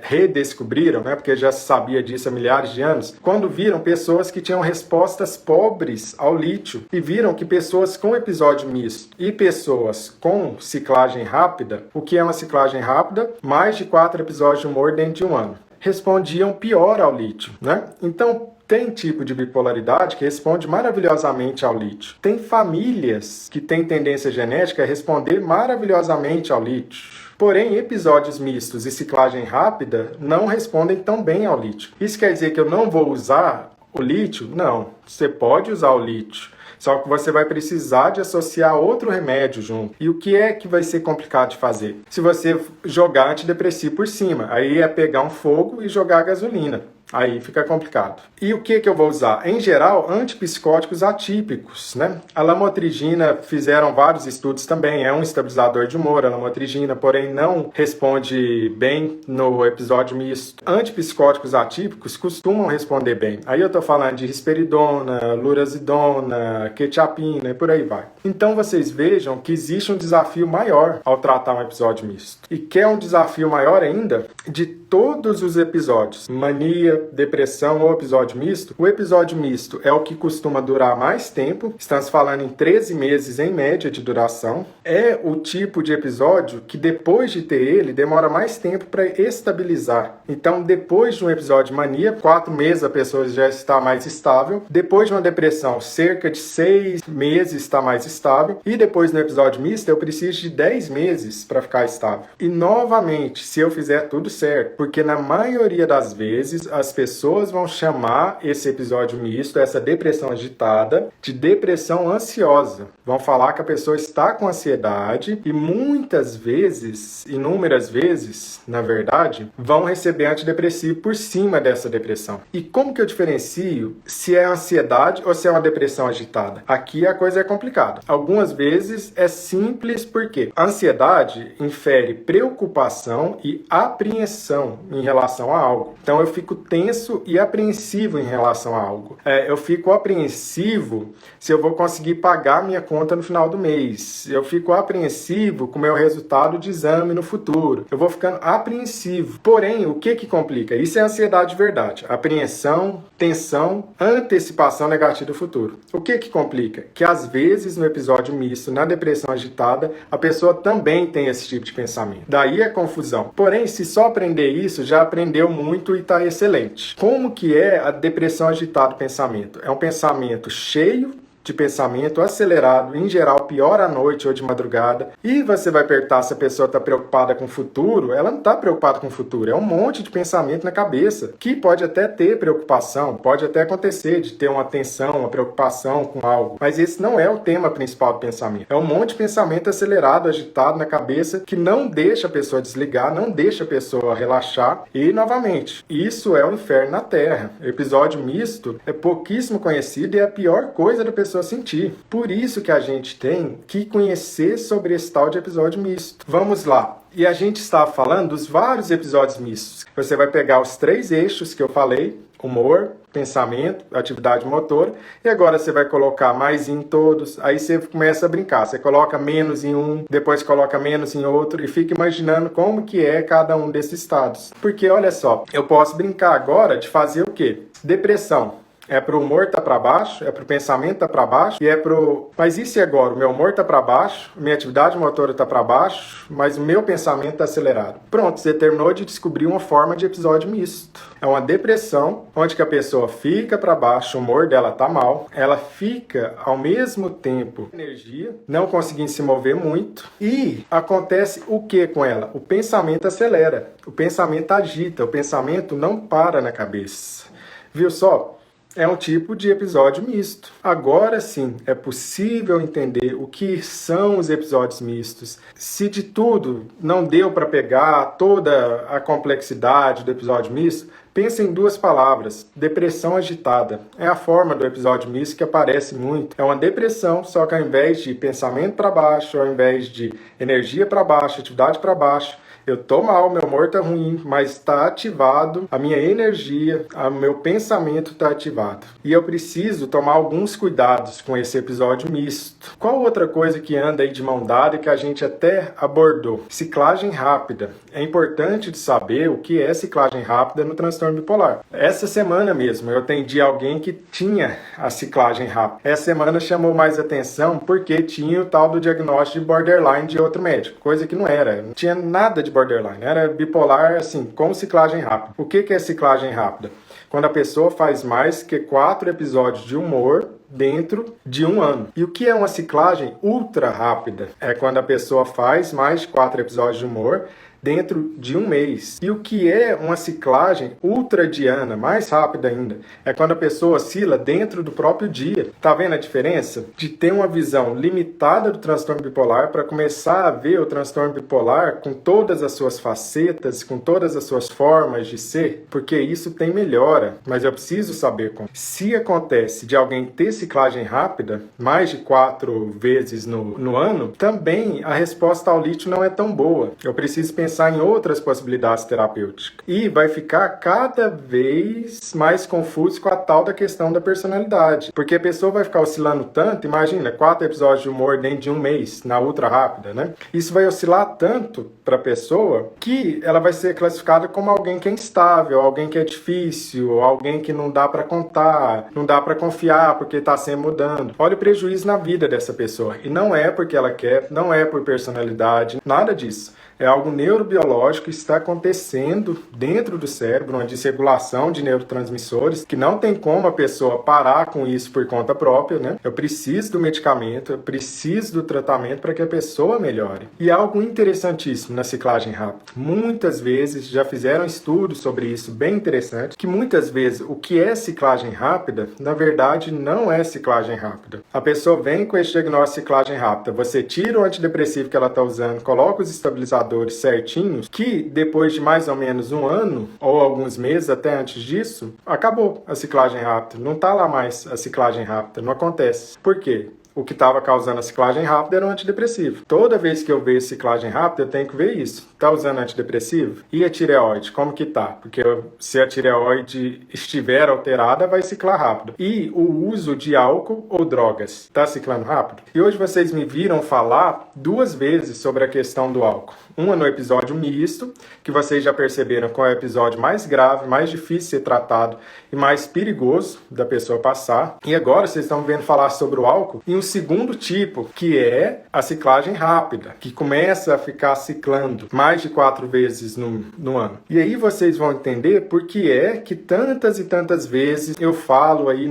Redescobriram, né? Porque já se sabia disso há milhares de anos. Quando viram pessoas que tinham respostas pobres ao lítio e viram que pessoas com episódio misto e pessoas com ciclagem rápida, o que é uma ciclagem rápida? Mais de 4 episódios de humor dentro de um ano. Respondiam pior ao lítio, né? Então, tem tipo de bipolaridade que responde maravilhosamente ao lítio. Tem famílias que têm tendência genética a responder maravilhosamente ao lítio. Porém, episódios mistos e ciclagem rápida não respondem tão bem ao lítio. Isso quer dizer que eu não vou usar o lítio? Não. Você pode usar o lítio. Só que você vai precisar de associar outro remédio junto. E o que é que vai ser complicado de fazer? Se você jogar antidepressivo por cima, aí é pegar um fogo e jogar gasolina. Aí fica complicado. E o que eu vou usar? Em geral, antipsicóticos atípicos, né? A lamotrigina, fizeram vários estudos também, é um estabilizador de humor, a lamotrigina, porém não responde bem no episódio misto. Antipsicóticos atípicos costumam responder bem. Aí eu tô falando de risperidona, lurazidona, quetiapina e por aí vai. Então vocês vejam que existe um desafio maior ao tratar um episódio misto. E que é um desafio maior ainda de todos os episódios. Mania, depressão ou episódio misto. O episódio misto é o que costuma durar mais tempo. Estamos falando em 13 meses em média de duração. É o tipo de episódio que depois de ter ele, demora mais tempo para estabilizar. Então, depois de um episódio de mania, 4 meses a pessoa já está mais estável. Depois de uma depressão, cerca de 6 meses está mais estável. E depois no episódio misto, eu preciso de 10 meses para ficar estável. E novamente, se eu fizer tudo certo, porque na maioria das vezes as pessoas vão chamar esse episódio misto, essa depressão agitada, de depressão ansiosa. Vão falar que a pessoa está com ansiedade e muitas vezes, inúmeras vezes, na verdade, vão receber antidepressivo por cima dessa depressão. E como que eu diferencio se é ansiedade ou se é uma depressão agitada? Aqui a coisa é complicada. Algumas vezes é simples porque a ansiedade infere preocupação e apreensão em relação a algo. Então eu fico tenso e apreensivo em relação a algo. Eu fico apreensivo se eu vou conseguir pagar minha conta no final do mês. Eu fico apreensivo com o meu resultado de exame no futuro. Eu vou ficando apreensivo. Porém, o que complica? Isso é ansiedade de verdade. Apreensão, tensão, antecipação negativa do futuro. O que complica? Que às vezes no episódio misto, na depressão agitada, a pessoa também tem esse tipo de pensamento. Daí a confusão. Porém, se só aprender isso, já aprendeu muito e está excelente. Como que é a depressão agitada do pensamento? É um pensamento cheio de pensamento acelerado, em geral pior à noite ou de madrugada, e você vai perguntar se a pessoa está preocupada com o futuro. Ela não está preocupada com o futuro, é um monte de pensamento na cabeça, que pode até ter preocupação, pode até acontecer de ter uma tensão, uma preocupação com algo, mas esse não é o tema principal do pensamento. É um monte de pensamento acelerado, agitado na cabeça, que não deixa a pessoa desligar, não deixa a pessoa relaxar, e novamente, isso é o inferno na Terra. O episódio misto é pouquíssimo conhecido e é a pior coisa da pessoa sentir. Por isso que a gente tem que conhecer sobre esse tal de episódio misto. Vamos lá. E a gente está falando dos vários episódios mistos. Você vai pegar os 3 eixos que eu falei: humor, pensamento, atividade motora, e agora você vai colocar mais em todos, aí você começa a brincar, você coloca menos em um, depois coloca menos em outro, e fica imaginando como que é cada um desses estados. Porque olha só, eu posso brincar agora de fazer o quê? Depressão. É pro humor tá para baixo, é pro pensamento tá para baixo, e é pro... Mas e se agora o meu humor tá para baixo, minha atividade motora tá para baixo, mas o meu pensamento tá acelerado? Pronto, você terminou de descobrir uma forma de episódio misto. É uma depressão, onde que a pessoa fica para baixo, o humor dela tá mal, ela fica ao mesmo tempo energia, não conseguindo se mover muito, e acontece o que com ela? O pensamento acelera, o pensamento agita, o pensamento não para na cabeça. Viu só? É um tipo de episódio misto. Agora sim, é possível entender o que são os episódios mistos. Se de tudo não deu para pegar toda a complexidade do episódio misto, pense em 2 palavras: depressão agitada. É a forma do episódio misto que aparece muito. É uma depressão, só que ao invés de pensamento para baixo, ao invés de energia para baixo, atividade para baixo, Eu tô mal, meu humor tá ruim, mas tá ativado, a minha energia, o meu pensamento tá ativado. E eu preciso tomar alguns cuidados com esse episódio misto. Qual outra coisa que anda aí de mão dada e que a gente até abordou? Ciclagem rápida. É importante de saber o que é ciclagem rápida no transtorno bipolar. Essa semana mesmo eu atendi alguém que tinha a ciclagem rápida. Essa semana chamou mais atenção porque tinha o tal do diagnóstico de borderline de outro médico, coisa que não era. Não tinha nada de borderline, era bipolar assim, com ciclagem rápida. O que é ciclagem rápida? Quando a pessoa faz mais que 4 episódios de humor dentro de um ano. E o que é uma ciclagem ultra rápida? É quando a pessoa faz mais de 4 episódios de humor dentro de um mês. E o que é uma ciclagem ultradiana, mais rápida ainda, é quando a pessoa oscila dentro do próprio dia. Tá vendo a diferença? De ter uma visão limitada do transtorno bipolar para começar a ver o transtorno bipolar com todas as suas facetas, com todas as suas formas de ser, porque isso tem melhora, mas eu preciso saber como. Se acontece de alguém ter ciclagem rápida, mais de 4 vezes no ano, também a resposta ao lítio não é tão boa. Eu preciso pensar em outras possibilidades terapêuticas. E vai ficar cada vez mais confuso com a tal da questão da personalidade. Porque a pessoa vai ficar oscilando tanto, imagina, 4 episódios de humor dentro de um mês, na ultra rápida, né? Isso vai oscilar tanto para a pessoa que ela vai ser classificada como alguém que é instável, alguém que é difícil, alguém que não dá para contar, não dá para confiar porque está sempre mudando. Olha o prejuízo na vida dessa pessoa. E não é porque ela quer, não é por personalidade, nada disso. É algo neurobiológico que está acontecendo dentro do cérebro, uma desregulação de neurotransmissores, que não tem como a pessoa parar com isso por conta própria, né? Eu preciso do medicamento, eu preciso do tratamento para que a pessoa melhore. E algo interessantíssimo na ciclagem rápida. Muitas vezes, já fizeram estudos sobre isso, bem interessante, que muitas vezes o que é ciclagem rápida, na verdade, não é ciclagem rápida. A pessoa vem com esse diagnóstico de ciclagem rápida, você tira o antidepressivo que ela está usando, coloca os estabilizadores certinhos, que depois de mais ou menos um ano, ou alguns meses até antes disso, acabou a ciclagem rápida. Não está lá mais a ciclagem rápida, não acontece. Por quê? O que estava causando a ciclagem rápida era o antidepressivo. Toda vez que eu vejo ciclagem rápida, eu tenho que ver isso. Está usando antidepressivo? E a tireoide? Como que tá? Porque se a tireoide estiver alterada, vai ciclar rápido. E o uso de álcool ou drogas? Está ciclando rápido? E hoje vocês me viram falar 2 vezes sobre a questão do álcool. Uma no episódio misto, que vocês já perceberam qual é o episódio mais grave, mais difícil de ser tratado e mais perigoso da pessoa passar. E agora vocês estão vendo falar sobre o álcool em um segundo tipo, que é a ciclagem rápida, que começa a ficar ciclando mais de 4 vezes no ano. E aí vocês vão entender por que é que tantas e tantas vezes eu falo aí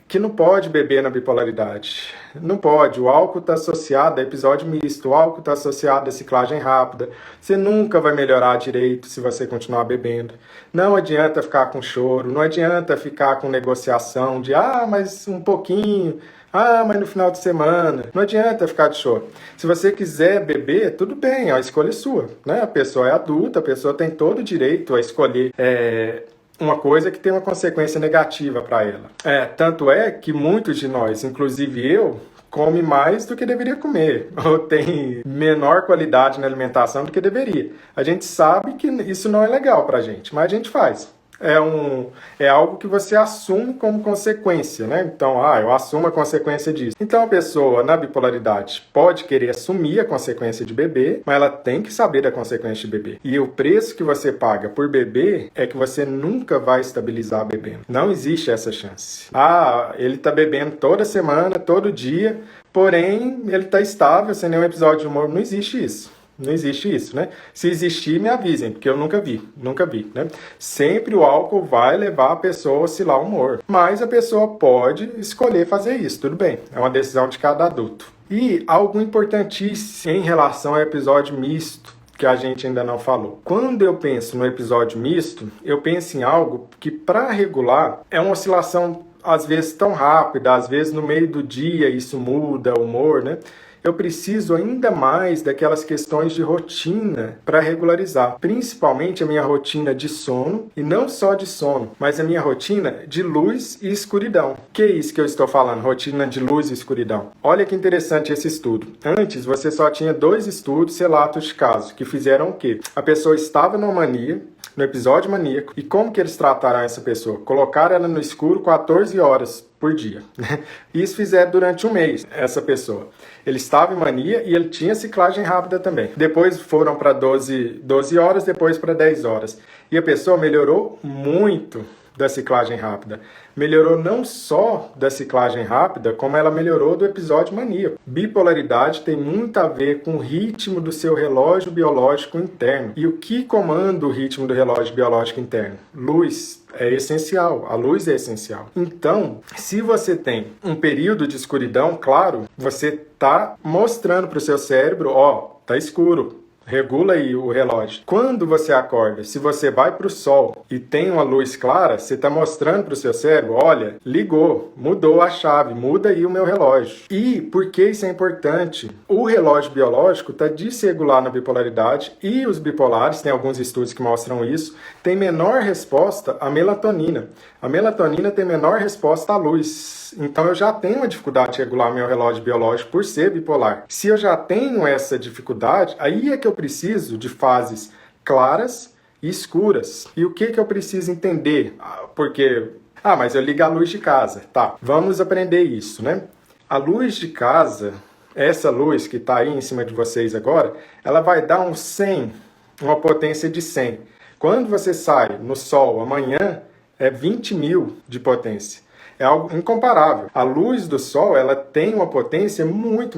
que não pode beber na bipolaridade. Não pode. O álcool está associado a episódio misto, o álcool está associado a ciclagem rápida. Você nunca vai melhorar direito se você continuar bebendo. Não adianta ficar com choro, não adianta ficar com negociação de mas um pouquinho, mas no final de semana. Não adianta ficar de choro. Se você quiser beber, tudo bem, a escolha é sua, né? A pessoa é adulta, a pessoa tem todo o direito a escolher uma coisa que tem uma consequência negativa para ela. Tanto é que muitos de nós, inclusive eu, come mais do que deveria comer, ou tem menor qualidade na alimentação do que deveria. A gente sabe que isso não é legal pra gente, mas a gente faz. É algo que você assume como consequência, né? Então, eu assumo a consequência disso. Então, a pessoa na bipolaridade pode querer assumir a consequência de beber, mas ela tem que saber da consequência de beber. E o preço que você paga por beber é que você nunca vai estabilizar bebendo. Não existe essa chance. Ele tá bebendo toda semana, todo dia, porém, ele tá estável, sem nenhum episódio de humor. Não existe isso. Não existe isso, né? Se existir, me avisem, porque eu nunca vi, né? Sempre o álcool vai levar a pessoa a oscilar o humor. Mas a pessoa pode escolher fazer isso, tudo bem. É uma decisão de cada adulto. E algo importantíssimo em relação ao episódio misto, que a gente ainda não falou. Quando eu penso no episódio misto, eu penso em algo que, para regular, é uma oscilação, às vezes, tão rápida, às vezes no meio do dia isso muda o humor, né? eu preciso ainda mais daquelas questões de rotina para regularizar, principalmente a minha rotina de sono, e não só de sono, mas a minha rotina de luz e escuridão. Que é isso que eu estou falando, rotina de luz e escuridão? Olha que interessante esse estudo. Antes, você só tinha 2 estudos relatos de caso, que fizeram o quê? A pessoa estava numa mania, no episódio maníaco, e como que eles trataram essa pessoa? Colocaram ela no escuro 14 horas por dia. Isso fizeram durante um mês, essa pessoa. Ele estava em mania e ele tinha ciclagem rápida também. Depois foram para 12 horas, depois para 10 horas. E a pessoa melhorou muito da ciclagem rápida. Melhorou não só da ciclagem rápida, como ela melhorou do episódio maníaco. Bipolaridade tem muito a ver com o ritmo do seu relógio biológico interno. E o que comanda o ritmo do relógio biológico interno? Luz. É essencial, a luz é essencial. Então, se você tem um período de escuridão, claro, você está mostrando para o seu cérebro, ó, tá escuro. Regula aí o relógio. Quando você acorda, se você vai para o sol e tem uma luz clara, você está mostrando para o seu cérebro, olha, ligou, mudou a chave, muda aí o meu relógio. E por que isso é importante? O relógio biológico está desregular na bipolaridade e os bipolares, tem alguns estudos que mostram isso, tem menor resposta à melatonina. A melatonina tem menor resposta à luz. Então eu já tenho uma dificuldade de regular meu relógio biológico por ser bipolar. Se eu já tenho essa dificuldade, aí é que eu preciso de fases claras e escuras. E o que eu preciso entender? Porque, mas eu ligo a luz de casa. Tá, vamos aprender isso, né? A luz de casa, essa luz que está aí em cima de vocês agora, ela vai dar um 100, uma potência de 100. Quando você sai no sol amanhã, é 20 mil de potência. É algo incomparável. A luz do sol, ela tem uma potência muito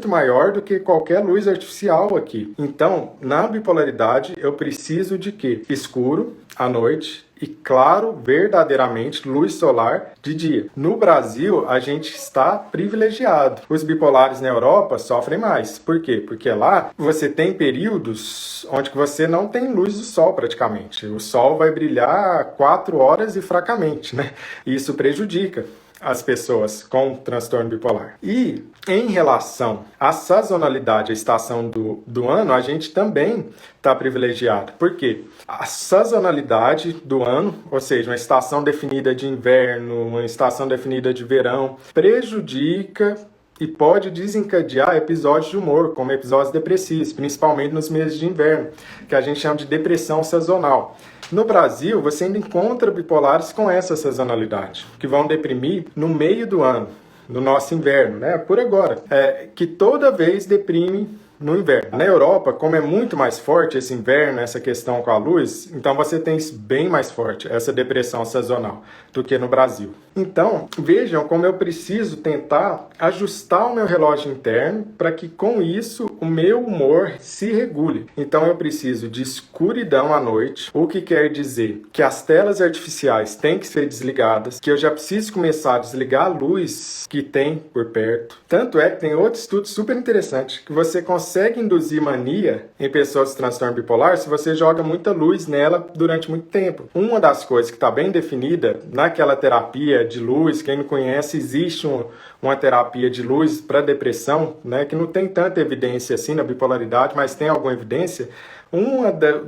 maior do que qualquer luz artificial aqui. Então, na bipolaridade, eu preciso de quê? Escuro à noite e claro, verdadeiramente, luz solar de dia. No Brasil, a gente está privilegiado. Os bipolares na Europa sofrem mais. Por quê? Porque lá você tem períodos onde você não tem luz do sol praticamente. O sol vai brilhar 4 horas e fracamente, né? Isso prejudica as pessoas com transtorno bipolar. E em relação à sazonalidade, a estação do ano, a gente também está privilegiado. Por quê? A sazonalidade do ano, ou seja, uma estação definida de inverno, uma estação definida de verão, prejudica e pode desencadear episódios de humor, como episódios depressivos, principalmente nos meses de inverno, que a gente chama de depressão sazonal. No Brasil, você ainda encontra bipolares com essa sazonalidade, que vão deprimir no meio do ano, no nosso inverno, né? Por agora, que toda vez deprime no inverno. Na Europa, como é muito mais forte esse inverno, essa questão com a luz, então você tem isso bem mais forte, essa depressão sazonal, do que no Brasil. Então, vejam como eu preciso tentar ajustar o meu relógio interno para que com isso o meu humor se regule. Então eu preciso de escuridão à noite, o que quer dizer que as telas artificiais têm que ser desligadas, que eu já preciso começar a desligar a luz que tem por perto. Tanto é que tem outro estudo super interessante, que você consegue induzir mania em pessoas com transtorno bipolar se você joga muita luz nela durante muito tempo. Uma das coisas que está bem definida naquela terapia de luz, quem não conhece, existe uma terapia de luz para depressão, né, que não tem tanta evidência assim na bipolaridade, mas tem alguma evidência.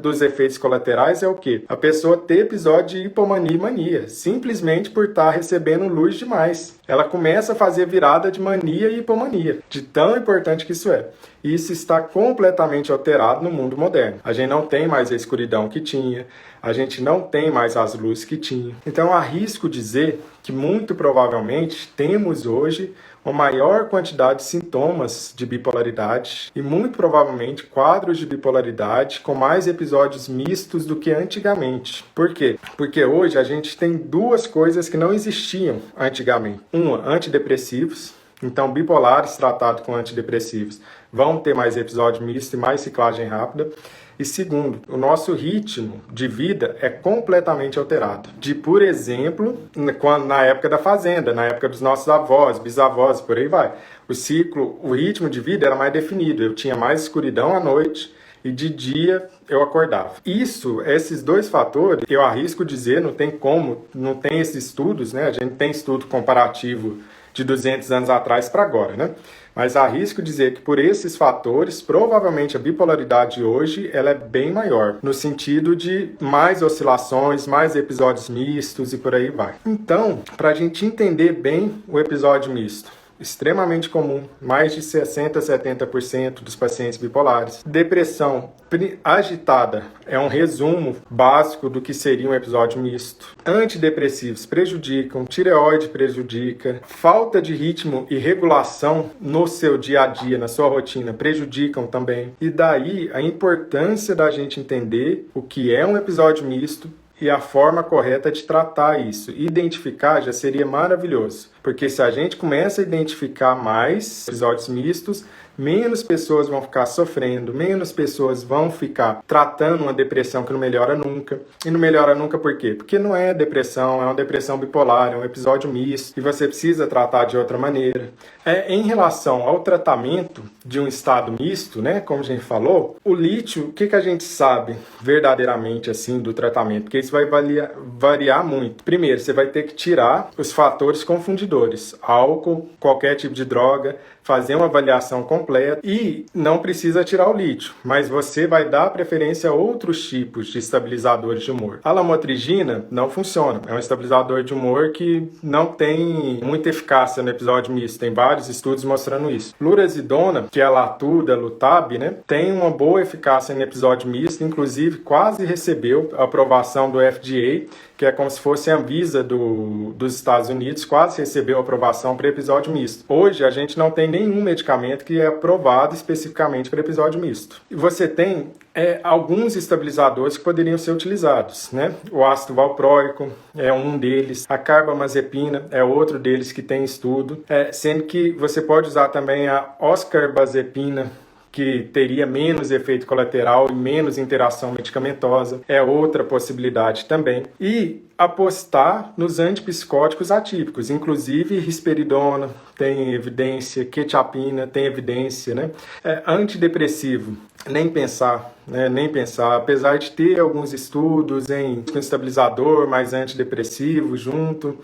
Dos efeitos colaterais é o quê? A pessoa ter episódio de hipomania e mania, simplesmente por estar recebendo luz demais. Ela começa a fazer virada de mania e hipomania, de tão importante que isso é. Isso está completamente alterado no mundo moderno. A gente não tem mais a escuridão que tinha, a gente não tem mais as luzes que tinha. Então arrisco dizer que muito provavelmente temos hoje uma maior quantidade de sintomas de bipolaridade e muito provavelmente quadros de bipolaridade com mais episódios mistos do que antigamente. Por quê? Porque hoje a gente tem duas coisas que não existiam antigamente. Uma, antidepressivos. Então, bipolares tratados com antidepressivos vão ter mais episódio misto e mais ciclagem rápida. E segundo, o nosso ritmo de vida é completamente alterado. Por exemplo, na época da fazenda, na época dos nossos avós, bisavós, por aí vai. O ritmo de vida era mais definido. Eu tinha mais escuridão à noite e de dia eu acordava. Esses dois fatores, eu arrisco dizer, não tem esses estudos, né? A gente tem estudo comparativo de 200 anos atrás para agora, né? Mas arrisco dizer que por esses fatores, provavelmente a bipolaridade hoje ela é bem maior, no sentido de mais oscilações, mais episódios mistos e por aí vai. Então, para a gente entender bem o episódio misto, extremamente comum, mais de 60% a 70% dos pacientes bipolares. Depressão agitada é um resumo básico do que seria um episódio misto. Antidepressivos prejudicam, tireoide prejudica, falta de ritmo e regulação no seu dia a dia, na sua rotina, prejudicam também. E daí a importância da gente entender o que é um episódio misto e a forma correta de tratar isso. Identificar já seria maravilhoso, porque se a gente começa a identificar mais episódios mistos, menos pessoas vão ficar sofrendo, menos pessoas vão ficar tratando uma depressão que não melhora nunca. E não melhora nunca por quê? Porque não é depressão, é uma depressão bipolar, é um episódio misto e você precisa tratar de outra maneira. Em relação ao tratamento de um estado misto, né, como a gente falou, o lítio, o que a gente sabe verdadeiramente assim do tratamento? Porque isso vai variar muito. Primeiro, você vai ter que tirar os fatores confundidores, álcool, qualquer tipo de droga, fazer uma avaliação completa e não precisa tirar o lítio, mas você vai dar preferência a outros tipos de estabilizadores de humor. A lamotrigina não funciona, é um estabilizador de humor que não tem muita eficácia no episódio misto, tem vários estudos mostrando isso. Lurazidona, que é a Latuda, Lutab, né, tem uma boa eficácia no episódio misto, inclusive quase recebeu a aprovação do FDA, que é como se fosse a Anvisa dos Estados Unidos, quase recebeu a aprovação para episódio misto. Hoje a gente não tem nenhum medicamento que é aprovado especificamente para episódio misto. E você tem alguns estabilizadores que poderiam ser utilizados, né? O ácido valproico é um deles, a carbamazepina é outro deles que tem estudo, sendo que você pode usar também a oscarbazepina, que teria menos efeito colateral e menos interação medicamentosa, é outra possibilidade também. E apostar nos antipsicóticos atípicos, inclusive risperidona tem evidência, quetiapina tem evidência, né? Antidepressivo, nem pensar, né? Nem pensar, apesar de ter alguns estudos com estabilizador mais antidepressivo junto,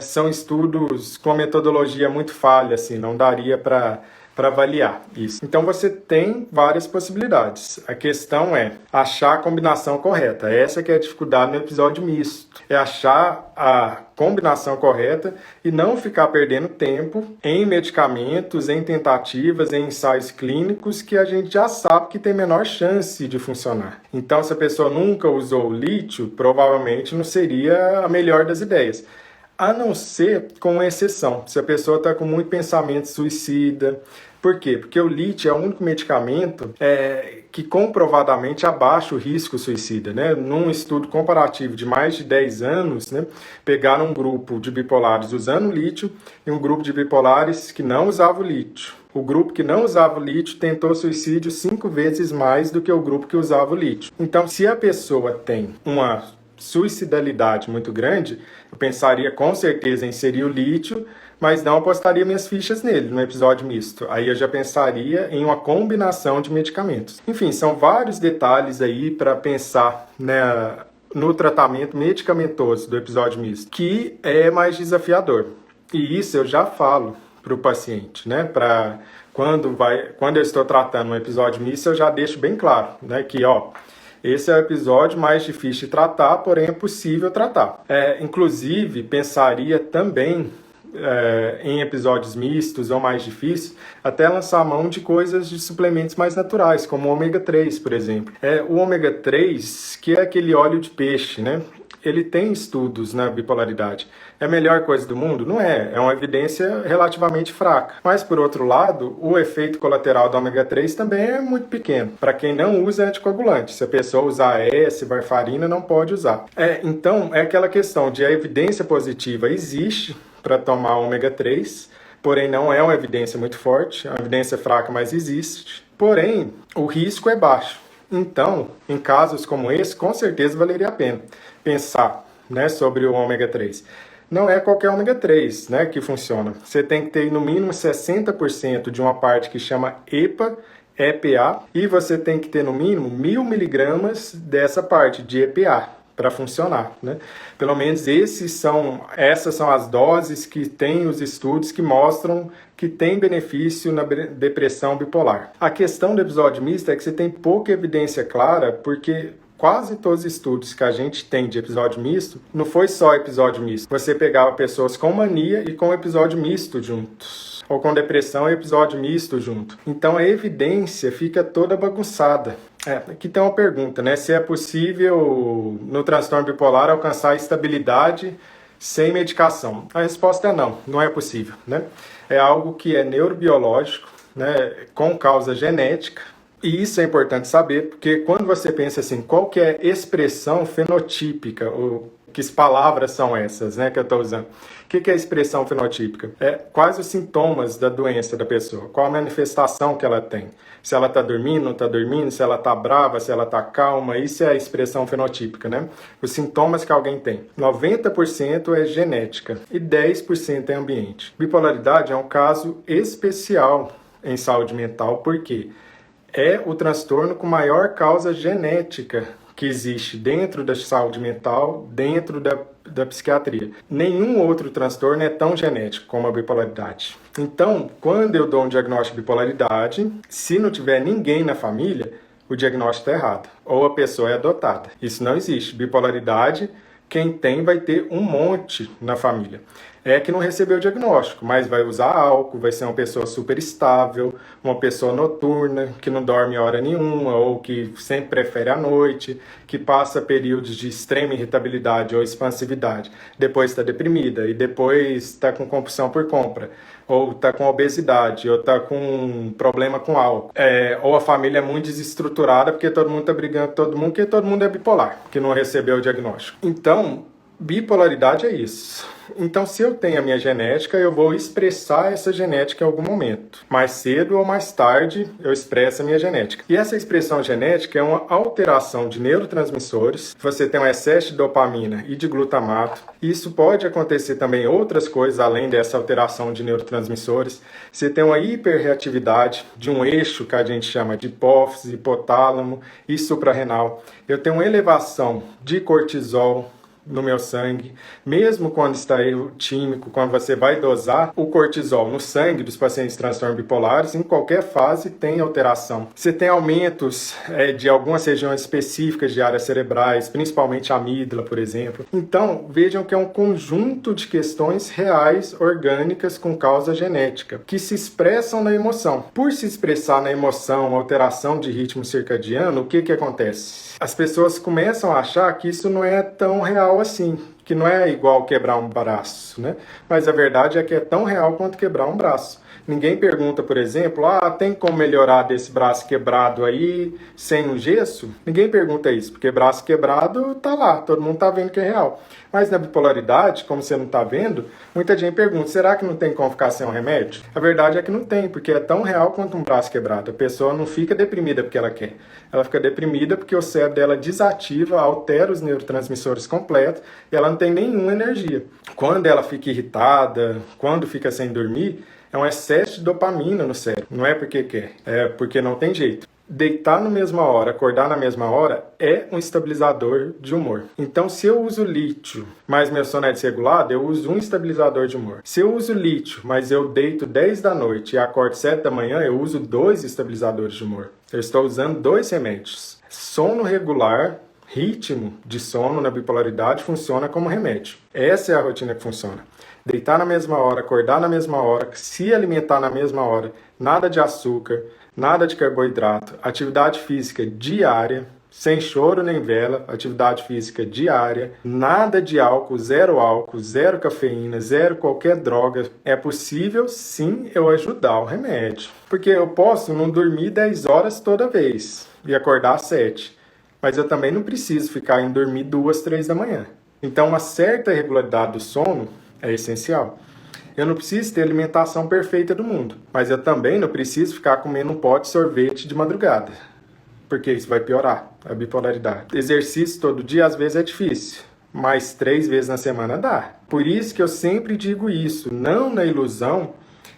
são estudos com metodologia muito falha, assim, não daria para avaliar isso. Então você tem várias possibilidades. A questão é achar a combinação correta. Essa que é a dificuldade no episódio misto. É achar a combinação correta e não ficar perdendo tempo em medicamentos, em tentativas, em ensaios clínicos que a gente já sabe que tem menor chance de funcionar. Então, se a pessoa nunca usou o lítio, provavelmente não seria a melhor das ideias. A não ser com exceção, se a pessoa está com muito pensamento suicida. Por quê? Porque o lítio é o único medicamento que comprovadamente abaixa o risco suicida, né? Num estudo comparativo de mais de 10 anos, né, pegaram um grupo de bipolares usando lítio e um grupo de bipolares que não usava o lítio. O grupo que não usava o lítio tentou suicídio 5 vezes mais do que o grupo que usava o lítio. Então, se a pessoa tem uma suicidalidade muito grande, eu pensaria com certeza em inserir o lítio, mas não apostaria minhas fichas nele, no episódio misto. Aí eu já pensaria em uma combinação de medicamentos. Enfim, são vários detalhes aí para pensar, né, no tratamento medicamentoso do episódio misto, que é mais desafiador. E isso eu já falo para o paciente, né, quando eu estou tratando um episódio misto, eu já deixo bem claro, né, que esse é o episódio mais difícil de tratar, porém é possível tratar. Inclusive, pensaria também em episódios mistos ou mais difíceis, até lançar mão de coisas de suplementos mais naturais, como o ômega 3, por exemplo. O ômega 3, que é aquele óleo de peixe, né? Ele tem estudos na bipolaridade. É a melhor coisa do mundo? Não é. É uma evidência relativamente fraca. Mas, por outro lado, o efeito colateral do ômega 3 também é muito pequeno. Para quem não usa anticoagulante. Se a pessoa usar varfarina, não pode usar. Então, é aquela questão de a evidência positiva existe para tomar ômega 3, porém não é uma evidência muito forte. É uma evidência fraca, mas existe. Porém, o risco é baixo. Então, em casos como esse, com certeza valeria a pena pensar, né, sobre o ômega 3. Não é qualquer ômega 3, né, que funciona. Você tem que ter no mínimo 60% de uma parte que chama EPA, e você tem que ter no mínimo 1000 miligramas dessa parte de EPA. para funcionar, né? Pelo menos essas são as doses que tem os estudos que mostram que tem benefício na depressão bipolar. A questão do episódio misto é que você tem pouca evidência clara, porque quase todos os estudos que a gente tem de episódio misto, não foi só episódio misto. Você pegava pessoas com mania e com episódio misto juntos, ou com depressão e episódio misto junto. Então a evidência fica toda bagunçada. Aqui tem uma pergunta, né? Se é possível no transtorno bipolar alcançar estabilidade sem medicação. A resposta é não, não é possível, né? É algo que é neurobiológico, né? Com causa genética. E isso é importante saber, porque quando você pensa assim, qual que é a expressão fenotípica, ou que palavras são essas, né, que eu estou usando? O que é a expressão fenotípica? Quais os sintomas da doença da pessoa, qual a manifestação que ela tem. Se ela está dormindo, não está dormindo, se ela está brava, se ela está calma, isso é a expressão fenotípica, né? Os sintomas que alguém tem. 90% é genética e 10% é ambiente. Bipolaridade é um caso especial em saúde mental, por quê? É o transtorno com maior causa genética que existe dentro da saúde mental, dentro da psiquiatria. Nenhum outro transtorno é tão genético como a bipolaridade. Então, quando eu dou um diagnóstico de bipolaridade, se não tiver ninguém na família, o diagnóstico está errado. Ou a pessoa é adotada. Isso não existe. Bipolaridade, quem tem vai ter um monte na família. É que não recebeu o diagnóstico, mas vai usar álcool, vai ser uma pessoa super estável, uma pessoa noturna, que não dorme hora nenhuma, ou que sempre prefere a noite, que passa períodos de extrema irritabilidade ou expansividade, depois está deprimida, e depois está com compulsão por compra, ou está com obesidade, ou está com problema com álcool. Ou a família é muito desestruturada, porque todo mundo está brigando com todo mundo, porque todo mundo é bipolar, que não recebeu o diagnóstico. Então, bipolaridade é isso. Então, se eu tenho a minha genética, eu vou expressar essa genética em algum momento. Mais cedo ou mais tarde, eu expresso a minha genética. E essa expressão genética é uma alteração de neurotransmissores. Você tem um excesso de dopamina e de glutamato. Isso pode acontecer também outras coisas, além dessa alteração de neurotransmissores. Você tem uma hiperreatividade de um eixo que a gente chama de hipófise, hipotálamo e suprarrenal. Eu tenho uma elevação de cortisol no meu sangue, mesmo quando está eutímico, quando você vai dosar o cortisol no sangue dos pacientes transtornos bipolares, em qualquer fase tem alteração. Você tem aumentos de algumas regiões específicas de áreas cerebrais, principalmente a amígdala, por exemplo. Então, vejam que é um conjunto de questões reais, orgânicas, com causa genética, que se expressam na emoção. Por se expressar na emoção, alteração de ritmo circadiano, o que acontece? As pessoas começam a achar que isso não é tão real assim, que não é igual quebrar um braço, né? Mas a verdade é que é tão real quanto quebrar um braço. Ninguém pergunta, por exemplo, tem como melhorar desse braço quebrado aí sem um gesso? Ninguém pergunta isso, porque braço quebrado tá lá, todo mundo tá vendo que é real. Mas na bipolaridade, como você não tá vendo, muita gente pergunta, será que não tem como ficar sem um remédio? A verdade é que não tem, porque é tão real quanto um braço quebrado. A pessoa não fica deprimida porque ela quer. Ela fica deprimida porque o cérebro dela desativa, altera os neurotransmissores completos e ela não tem nenhuma energia. Quando ela fica irritada, quando fica sem dormir, é um excesso de dopamina no cérebro. Não é porque quer, é porque não tem jeito. Deitar na mesma hora, acordar na mesma hora é um estabilizador de humor. Então, se eu uso lítio, mas meu sono é desregulado, eu uso um estabilizador de humor. Se eu uso lítio, mas eu deito 10 da noite e acordo 7 da manhã, eu uso 2 estabilizadores de humor. Eu estou usando 2 remédios. Sono regular, ritmo de sono na bipolaridade funciona como remédio. Essa é a rotina que funciona. Deitar na mesma hora, acordar na mesma hora, se alimentar na mesma hora, nada de açúcar, nada de carboidrato, atividade física diária, sem choro nem vela, atividade física diária, nada de álcool, zero cafeína, zero qualquer droga. É possível sim eu ajudar o remédio. Porque eu posso não dormir 10 horas toda vez e acordar às 7. Mas eu também não preciso ficar em dormir 2, 3 da manhã. Então uma certa regularidade do sono é essencial. Eu não preciso ter a alimentação perfeita do mundo, mas eu também não preciso ficar comendo um pote de sorvete de madrugada, porque isso vai piorar a bipolaridade. Exercício todo dia às vezes é difícil, mas 3 vezes na semana dá. Por isso que eu sempre digo isso, não na ilusão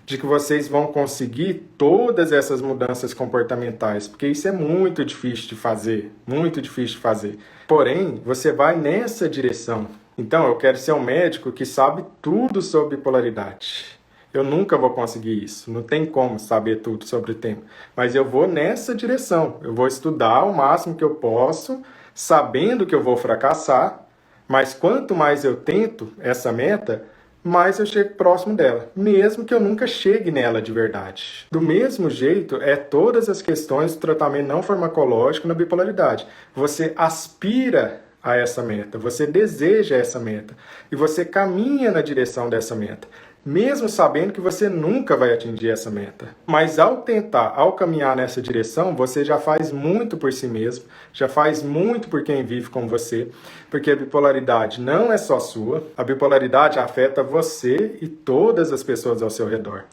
de que vocês vão conseguir todas essas mudanças comportamentais, porque isso é muito difícil de fazer, muito difícil de fazer. Porém, você vai nessa direção. Então, eu quero ser um médico que sabe tudo sobre bipolaridade. Eu nunca vou conseguir isso, não tem como saber tudo sobre o tema. Mas eu vou nessa direção, eu vou estudar o máximo que eu posso, sabendo que eu vou fracassar, mas quanto mais eu tento essa meta, mais eu chego próximo dela, mesmo que eu nunca chegue nela de verdade. Do mesmo jeito, é todas as questões do tratamento não farmacológico na bipolaridade. Você aspira a essa meta, você deseja essa meta, e você caminha na direção dessa meta, mesmo sabendo que você nunca vai atingir essa meta. Mas ao tentar, ao caminhar nessa direção, você já faz muito por si mesmo, já faz muito por quem vive com você, porque a bipolaridade não é só sua, a bipolaridade afeta você e todas as pessoas ao seu redor.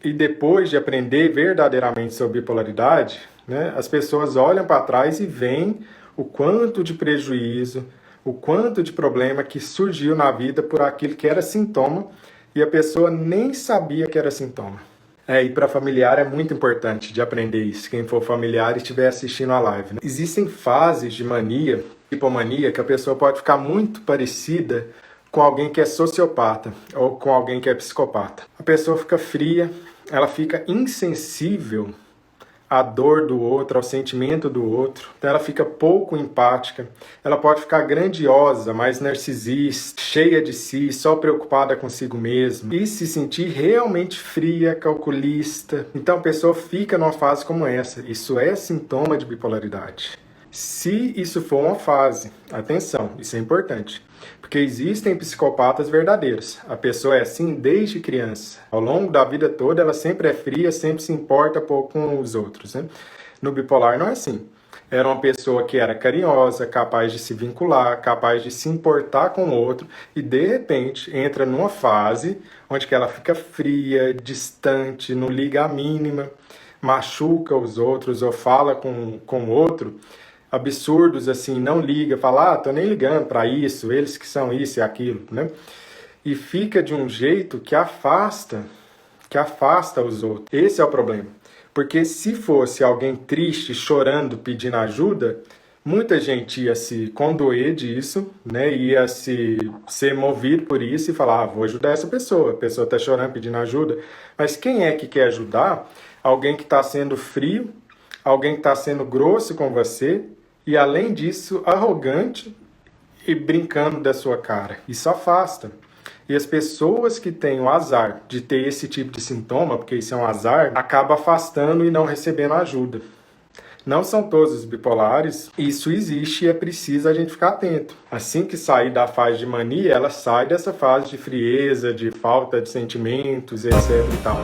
E depois de aprender verdadeiramente sobre bipolaridade, né, as pessoas olham para trás e veem o quanto de prejuízo, o quanto de problema que surgiu na vida por aquilo que era sintoma, e a pessoa nem sabia que era sintoma. E para familiar é muito importante de aprender isso, quem for familiar e estiver assistindo a live. Né? Existem fases de mania, hipomania, que a pessoa pode ficar muito parecida com alguém que é sociopata ou com alguém que é psicopata. A pessoa fica fria, ela fica insensível à dor do outro, ao sentimento do outro. Então ela fica pouco empática. Ela pode ficar grandiosa, mais narcisista, cheia de si, só preocupada consigo mesma. E se sentir realmente fria, calculista. Então a pessoa fica numa fase como essa. Isso é sintoma de bipolaridade. Se isso for uma fase, atenção, isso é importante. Porque existem psicopatas verdadeiros. A pessoa é assim desde criança. Ao longo da vida toda, ela sempre é fria, sempre se importa pouco com os outros. Né? No bipolar não é assim. Era uma pessoa que era carinhosa, capaz de se vincular, capaz de se importar com o outro, e de repente entra numa fase onde que ela fica fria, distante, não liga a mínima, machuca os outros ou fala com o outro absurdos assim, não liga, fala, tô nem ligando para isso, eles que são isso e aquilo, né? E fica de um jeito que afasta os outros. Esse é o problema. Porque se fosse alguém triste, chorando, pedindo ajuda, muita gente ia se condoer disso, né? Ia ser movido por isso e falar, vou ajudar essa pessoa. A pessoa tá chorando, pedindo ajuda. Mas quem é que quer ajudar? Alguém que está sendo frio, alguém que está sendo grosso com você, e além disso, arrogante e brincando da sua cara. Isso afasta. E as pessoas que têm o azar de ter esse tipo de sintoma, porque isso é um azar, acaba afastando e não recebendo ajuda. Não são todos os bipolares, isso existe e é preciso a gente ficar atento. Assim que sair da fase de mania, ela sai dessa fase de frieza, de falta de sentimentos, etc e tal.